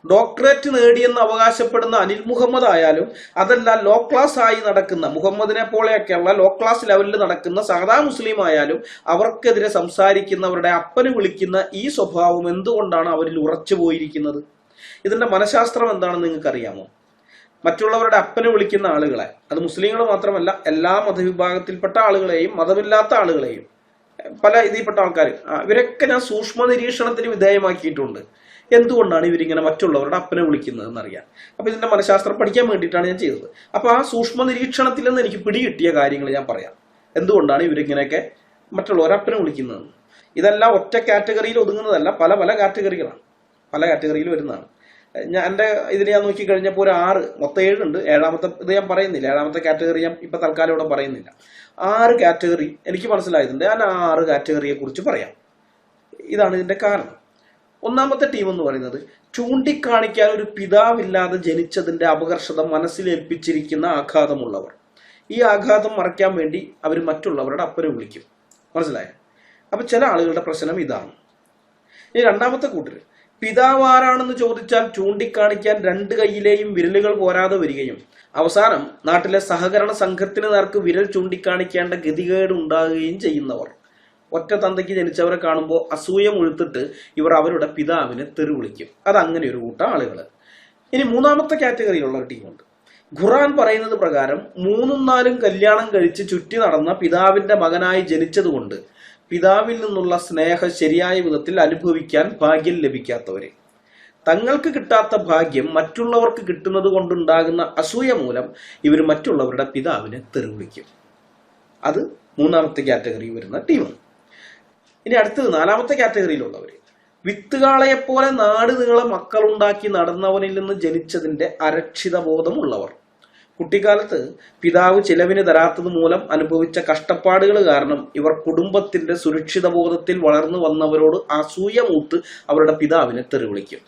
ഡോക്ടറേറ്റ് നേടിയെന്ന് അവകാശപ്പെടുന്ന അനിൽ മുഹമ്മദ് ആയാലും അതല്ല ലോ ക്ലാസ് ആയി നടക്കുന്ന മുഹമ്മദിനെ പോലെയൊക്കെയുള്ള ലോ ക്ലാസ് ലെവലിൽ നടക്കുന്ന സാധാ മുസ്ലിം ആയാലും അവർക്കെതിരെ സംസാരിക്കുന്നവരുടെ അപ്പന് വിളിക്കുന്ന ഈ സ്വഭാവം എന്തുകൊണ്ടാണ് അവരിൽ ഉറച്ചു പോയിരിക്കുന്നത്? ഇതിന്റെ മനഃശാസ്ത്രം എന്താണെന്ന് നിങ്ങൾക്ക് അറിയാമോ? മറ്റുള്ളവരുടെ അപ്പനെ വിളിക്കുന്ന ആളുകളെ, അത് മുസ്ലിങ്ങൾ മാത്രമല്ല എല്ലാ മതവിഭാഗത്തിൽപ്പെട്ട ആളുകളെയും മതമില്ലാത്ത ആളുകളെയും പല ഇതിൽപ്പെട്ട ആൾക്കാർ, ഇവരൊക്കെ ഞാൻ സൂക്ഷ്മ നിരീക്ഷണത്തിന് വിധേയമാക്കിയിട്ടുണ്ട്. എന്തുകൊണ്ടാണ് ഇവരിങ്ങനെ മറ്റുള്ളവരുടെ അപ്പനെ വിളിക്കുന്നത് എന്നറിയാൻ. അപ്പൊ ഇതിന്റെ മനഃശാസ്ത്രം പഠിക്കാൻ വേണ്ടിയിട്ടാണ് ഞാൻ ചെയ്തത്. അപ്പൊ ആ സൂക്ഷ്മ നിരീക്ഷണത്തിൽ നിന്ന് എനിക്ക് പിടികിട്ടിയ കാര്യങ്ങൾ ഞാൻ പറയാം. എന്തുകൊണ്ടാണ് ഇവരിങ്ങനെയൊക്കെ മറ്റുള്ളവരെ അപ്പനെ വിളിക്കുന്നത്? ഇതെല്ലാം ഒറ്റ കാറ്റഗറിയിൽ ഒതുങ്ങുന്നതല്ല, പല പല കാറ്റഗറികളാണ്, പല കാറ്റഗറിയിൽ വരുന്നതാണ്. എന്റെ ഇതിൽ ഞാൻ നോക്കി കഴിഞ്ഞപ്പോൾ ഒരു 6, മൊത്തം 7 ഉണ്ട്. 7ാമത്തെ ഇത് ഞാൻ പറയുന്നില്ല. 7ാമത്തെ കാറ്റഗറി ഞാൻ ഇപ്പൊ തൽക്കാലം ഇവിടെ പറയുന്നില്ല. 6 കാറ്റഗറി എനിക്ക് മനസ്സിലായതുണ്ട്. ഞാൻ 6 കാറ്റഗറിയെ കുറിച്ച് പറയാം. ഇതാണ് ഇതിന്റെ കാരണം. 1ാമത്തെ ടീം എന്ന് പറയുന്നത് ചൂണ്ടിക്കാണിക്കാൻ ഒരു പിതാവില്ലാതെ ജനിച്ചതിന്റെ അപകർഷത മനസ്സിലേൽപ്പിച്ചിരിക്കുന്ന ആഘാതമുള്ളവർ. ഈ ആഘാതം മറയ്ക്കാൻ വേണ്ടി അവർ മറ്റുള്ളവരുടെ അപ്പനെ വിളിക്കും. മനസ്സിലായോ? അപ്പൊ ചില ആളുകളുടെ പ്രശ്നം ഇതാണ്. ഈ 2ാമത്തെ കൂട്ടര് പിതാവ് ആരാണെന്ന് ചോദിച്ചാൽ ചൂണ്ടിക്കാണിക്കാൻ രണ്ട് കൈയിലെയും വിരലുകൾ പോരാതെ വരികയും അവസാനം നാട്ടിലെ സഹകരണ സംഘത്തിന് നേർക്ക് വിരൽ ചൂണ്ടിക്കാണിക്കേണ്ട ഗതികേട് ഉണ്ടാകുകയും ചെയ്യുന്നവർ. ഒറ്റ തന്തയ്ക്ക് ജനിച്ചവരെ കാണുമ്പോൾ അസൂയ മുഴുത്തിട്ട് ഇവർ അവരുടെ പിതാവിനെ തെറി വിളിക്കും. അതങ്ങനെ ഒരു കൂട്ടം ആളുകൾ. ഇനി മൂന്നാമത്തെ കാറ്റഗറിയിലുള്ള ഒരു ടീമുണ്ട്. ഖുർആൻ പറയുന്നത് പ്രകാരം 3ഉം 4ഉം കല്യാണം കഴിച്ച് ചുറ്റി നടന്ന പിതാവിന്റെ മകനായി ജനിച്ചതുകൊണ്ട് പിതാവിൽ നിന്നുള്ള സ്നേഹം ശരിയായ വിധത്തിൽ അനുഭവിക്കാൻ ഭാഗ്യം ലഭിക്കാത്തവര്, തങ്ങൾക്ക് കിട്ടാത്ത ഭാഗ്യം മറ്റുള്ളവർക്ക് കിട്ടുന്നത് കൊണ്ടുണ്ടാകുന്ന അസൂയ മൂലം ഇവർ മറ്റുള്ളവരുടെ പിതാവിനെ തെറി വിളിക്കും. അത് മൂന്നാമത്തെ കാറ്റഗറി വരുന്ന ടീമാണ്. ഇനി അടുത്തത് നാലാമത്തെ കാറ്റഗറിയിലുള്ളവര്. വിത്തുകാളയെപ്പോലെ നാട് നീളെ മക്കളുണ്ടാക്കി നടന്നവനിൽ നിന്ന് ജനിച്ചതിന്റെ അരക്ഷിത ബോധമുള്ളവർ. കുട്ടിക്കാലത്ത് പിതാവ് ചിലവിന് തരാത്തത് മൂലം അനുഭവിച്ച കഷ്ടപ്പാടുകൾ കാരണം ഇവർ കുടുംബത്തിന്റെ സുരക്ഷിത ബോധത്തിൽ വളർന്നു വന്നവരോട് അസൂയ മൂത്ത് അവരുടെ പിതാവിനെ തെറി വിളിക്കും.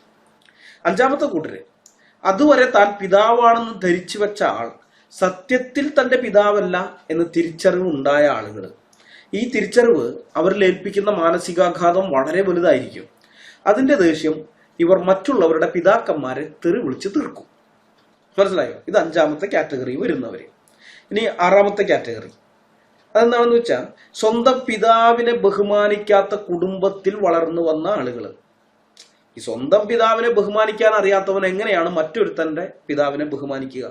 അഞ്ചാമത്തെ കൂട്ടര്, അതുവരെ താൻ പിതാവാണെന്ന് ധരിച്ചു വെച്ച ആൾ സത്യത്തിൽ തന്റെ പിതാവല്ല എന്ന് തിരിച്ചറിവ് ഉണ്ടായ ആളുകൾ. ഈ തിരിച്ചറിവ് അവരിൽ ഏൽപ്പിക്കുന്ന മാനസികാഘാതം വളരെ വലുതായിരിക്കും. അതിന്റെ ദേഷ്യം ഇവർ മറ്റുള്ളവരുടെ പിതാക്കന്മാരെ തെറി വിളിച്ച് തീർക്കും. മനസ്സിലായോ? ഇത് അഞ്ചാമത്തെ കാറ്റഗറി വരുന്നവര്. ഇനി ആറാമത്തെ കാറ്റഗറി അതെന്താണെന്ന് വെച്ചാൽ സ്വന്തം പിതാവിനെ ബഹുമാനിക്കാത്ത കുടുംബത്തിൽ വളർന്നു വന്ന ആളുകൾ. ഈ സ്വന്തം പിതാവിനെ ബഹുമാനിക്കാൻ അറിയാത്തവൻ എങ്ങനെയാണ് മറ്റൊരുത്തന്റെ പിതാവിനെ ബഹുമാനിക്കുക?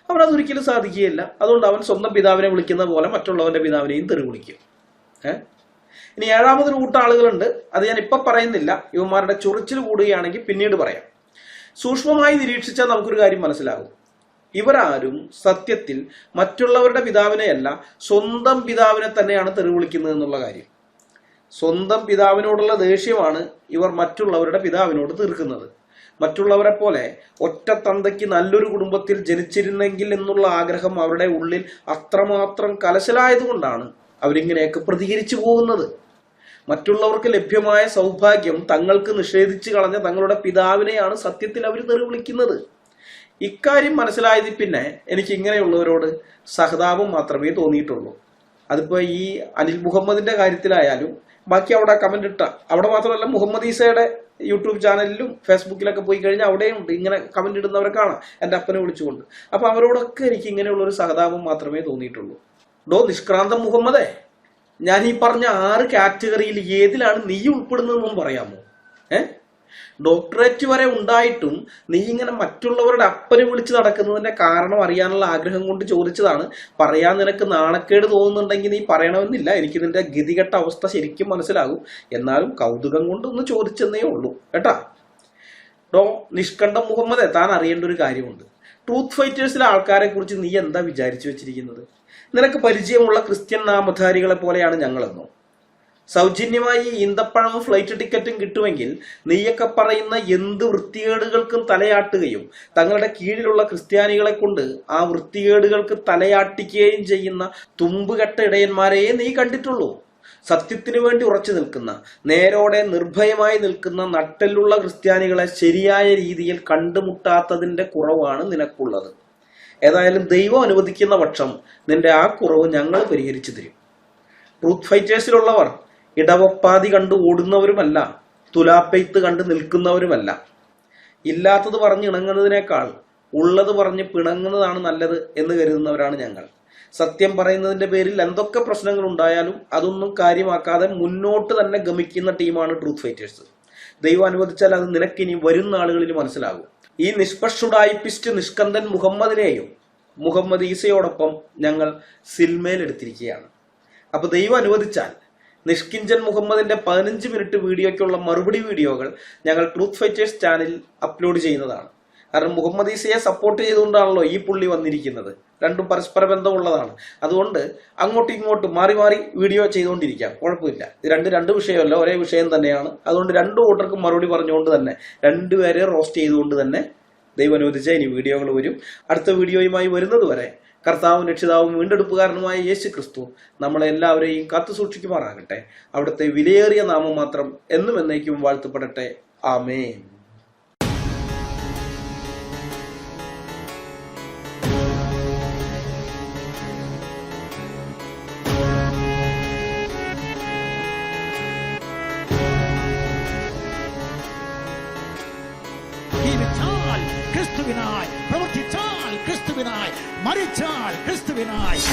അവനതൊരിക്കലും സാധിക്കുകയില്ല. അതുകൊണ്ട് അവൻ സ്വന്തം പിതാവിനെ വിളിക്കുന്ന പോലെ മറ്റുള്ളവന്റെ പിതാവിനെയും തെറി വിളിക്കും. ഇനി ഏഴാമതൊരു കൂട്ടം ആളുകളുണ്ട്. അത് ഞാൻ ഇപ്പൊ പറയുന്നില്ല. ഇവന്മാരുടെ ചൊറിച്ചിൽ കൂടുകയാണെങ്കിൽ പിന്നീട് പറയാം. സൂക്ഷ്മമായി നിരീക്ഷിച്ചാൽ നമുക്കൊരു കാര്യം മനസ്സിലാകും. ഇവരാരും സത്യത്തിൽ മറ്റുള്ളവരുടെ പിതാവിനെയല്ല സ്വന്തം പിതാവിനെ തന്നെയാണ് തെറി വിളിക്കുന്നത് എന്നുള്ള കാര്യം. സ്വന്തം പിതാവിനോടുള്ള ദേഷ്യമാണ് ഇവർ മറ്റുള്ളവരുടെ പിതാവിനോട് തീർക്കുന്നത്. മറ്റുള്ളവരെ പോലെ ഒറ്റ തന്തയ്ക്ക് നല്ലൊരു കുടുംബത്തിൽ ജനിച്ചിരുന്നെങ്കിൽ എന്നുള്ള ആഗ്രഹം അവരുടെ ഉള്ളിൽ അത്രമാത്രം കലശലായതുകൊണ്ടാണ് അവരിങ്ങനെയൊക്കെ പ്രതികരിച്ചു പോകുന്നത്. മറ്റുള്ളവർക്ക് ലഭ്യമായ സൗഭാഗ്യം തങ്ങൾക്ക് നിഷേധിച്ചു കളഞ്ഞ തങ്ങളുടെ പിതാവിനെയാണ് സത്യത്തിൽ അവർ തെറി വിളിക്കുന്നത്. ഇക്കാര്യം മനസ്സിലായതിൽ പിന്നെ എനിക്ക് ഇങ്ങനെയുള്ളവരോട് സഹതാപം മാത്രമേ തോന്നിയിട്ടുള്ളൂ. അതിപ്പോ ഈ അനിൽ മുഹമ്മദിന്റെ കാര്യത്തിലായാലും ബാക്കി അവിടെ കമന്റ് ഇട്ട അവിടെ മാത്രമല്ല, മുഹമ്മദ് ഈസയുടെ യൂട്യൂബ് ചാനലിലും ഫേസ്ബുക്കിലൊക്കെ പോയി കഴിഞ്ഞാൽ അവിടെയും ഉണ്ട് ഇങ്ങനെ കമന്റ് ഇടുന്നവരെ കാണാം, എന്റെ അപ്പനെ വിളിച്ചുകൊണ്ട്. അപ്പൊ അവരോടൊക്കെ എനിക്ക് ഇങ്ങനെയുള്ള ഒരു സഹതാപം മാത്രമേ തോന്നിയിട്ടുള്ളൂ. നിഷ്ക്രാന്തം മുഹമ്മദേ, ഞാൻ ഈ പറഞ്ഞ 6 കാറ്റഗറിയിൽ ഏതിലാണ് നീ ഉൾപ്പെടുന്നതെന്നും പറയാമോ? ഡോക്ടറേറ്റ് വരെ ഉണ്ടായിട്ടും നീ ഇങ്ങനെ മറ്റുള്ളവരുടെ അപ്പനെ വിളിച്ച് നടക്കുന്നതിന്റെ കാരണം അറിയാനുള്ള ആഗ്രഹം കൊണ്ട് ചോദിച്ചതാണ്. പറയാൻ നിനക്ക് നാണക്കേട് തോന്നുന്നുണ്ടെങ്കിൽ നീ പറയണമെന്നില്ല. എനിക്ക് നിന്റെ ഗതികെട്ട അവസ്ഥ ശരിക്കും മനസ്സിലാകും. എന്നാലും കൗതുകം കൊണ്ട് ഒന്ന് ചോദിച്ചെന്നേ ഉള്ളൂ കേട്ടാ. നിഷ്കണ്ഠം മുഹമ്മദേ, താൻ അറിയേണ്ട ഒരു കാര്യമുണ്ട്. ട്രൂത്ത് ഫൈറ്റേഴ്സിലെ ആൾക്കാരെ കുറിച്ച് നീ എന്താ വിചാരിച്ചു വെച്ചിരിക്കുന്നത്? നിനക്ക് പരിചയമുള്ള ക്രിസ്ത്യൻ നാമധാരികളെ പോലെയാണ് ഞങ്ങളെന്നോ? സൗജന്യമായി ഈന്തപ്പഴവും ഫ്ലൈറ്റ് ടിക്കറ്റും കിട്ടുമെങ്കിൽ നീയൊക്കെ പറയുന്ന എന്ത് വൃത്തികേടുകൾക്കും തലയാട്ടുകയും തങ്ങളുടെ കീഴിലുള്ള ക്രിസ്ത്യാനികളെ കൊണ്ട് ആ വൃത്തികേടുകൾക്ക് തലയാട്ടിക്കുകയും ചെയ്യുന്ന തുമ്പുകെട്ട ഇടയന്മാരെയേ നീ കണ്ടിട്ടുള്ളൂ. സത്യത്തിനു വേണ്ടി ഉറച്ചു നിൽക്കുന്ന, നേരോടെ നിർഭയമായി നിൽക്കുന്ന നട്ടെല്ലുള്ള ക്രിസ്ത്യാനികളെ ശരിയായ രീതിയിൽ കണ്ടുമുട്ടാത്തതിന്റെ കുറവാണ് നിനക്കുള്ളത്. ഏതായാലും ദൈവം അനുവദിക്കുന്ന പക്ഷം നിന്റെ ആ കുറവ് ഞങ്ങൾ പരിഹരിച്ചു തരും. ട്രൂത്ത് ഫൈറ്റേഴ്സിലുള്ളവർ ഇടവപ്പാതി കണ്ട് ഓടുന്നവരുമല്ല, തുലാപ്പെയ്ത്ത് കണ്ട് നിൽക്കുന്നവരുമല്ല. ഇല്ലാത്തത് പറഞ്ഞ് ഇണങ്ങുന്നതിനേക്കാൾ ഉള്ളത് പറഞ്ഞ് പിണങ്ങുന്നതാണ് നല്ലത് എന്ന് കരുതുന്നവരാണ് ഞങ്ങൾ. സത്യം പറയുന്നതിന്റെ പേരിൽ എന്തൊക്കെ പ്രശ്നങ്ങൾ ഉണ്ടായാലും അതൊന്നും കാര്യമാക്കാതെ മുന്നോട്ട് തന്നെ ഗമിക്കുന്ന ടീമാണ് ട്രൂത്ത് ഫൈറ്റേഴ്സ്. ദൈവം അനുവദിച്ചാൽ അത് നിനക്കിനി വരുന്ന ആളുകളിൽ മനസ്സിലാകും. ഈ നിഷ്പക്ഷുടായിപ്പിസ്റ്റ് നിഷ്കന്ദൻ മുഹമ്മദിനെയും മുഹമ്മദ് ഈസയോടൊപ്പം ഞങ്ങൾ സിൽമേൽ എടുത്തിരിക്കുകയാണ്. അപ്പൊ ദൈവം അനുവദിച്ചാൽ നിഷ്കിഞ്ചൻ മുഹമ്മദിന്റെ 15 മിനിറ്റ് വീഡിയോയ്ക്കുള്ള മറുപടി വീഡിയോകൾ ഞങ്ങൾ ട്രൂത്ത് ഫൈറ്റേഴ്സ് ചാനലിൽ അപ്ലോഡ് ചെയ്യുന്നതാണ്. കാരണം മുഹമ്മദ് ഈസയെ സപ്പോർട്ട് ചെയ്തുകൊണ്ടാണല്ലോ ഈ പുള്ളി വന്നിരിക്കുന്നത്. രണ്ടും പരസ്പര ബന്ധമുള്ളതാണ്. അതുകൊണ്ട് അങ്ങോട്ടും ഇങ്ങോട്ടും മാറി മാറി വീഡിയോ ചെയ്തുകൊണ്ടിരിക്കാം, കുഴപ്പമില്ല. ഇത് രണ്ട് വിഷയമല്ല, ഒരേ വിഷയം തന്നെയാണ്. അതുകൊണ്ട് 2 കൂട്ടർക്കും മറുപടി പറഞ്ഞുകൊണ്ട് തന്നെ, 2 പേരെ റോസ്റ്റ് ചെയ്തുകൊണ്ട് തന്നെ ദൈവം അനുവദിച്ച ഇനി വീഡിയോകൾ വരും. അടുത്ത വീഡിയോയുമായി വരുന്നത് വരെ കർത്താവും രക്ഷിതാവും വീണ്ടെടുപ്പുകാരനുമായ യേശു ക്രിസ്തു നമ്മളെല്ലാവരെയും കാത്തു സൂക്ഷിക്കുമാറാകട്ടെ. അവിടുത്തെ വിലയേറിയ നാമം മാത്രം എന്നും എന്നേക്കും വാഴ്ത്തപ്പെടട്ടെ. ആമേൻ. ജീവിച്ചാൽ ക്രിസ്തുവിനായി, പ്രവർത്തിച്ചാൽ ക്രിസ്തുവിനായി, മരിച്ചാൽ ക്രിസ്തുവിനായി.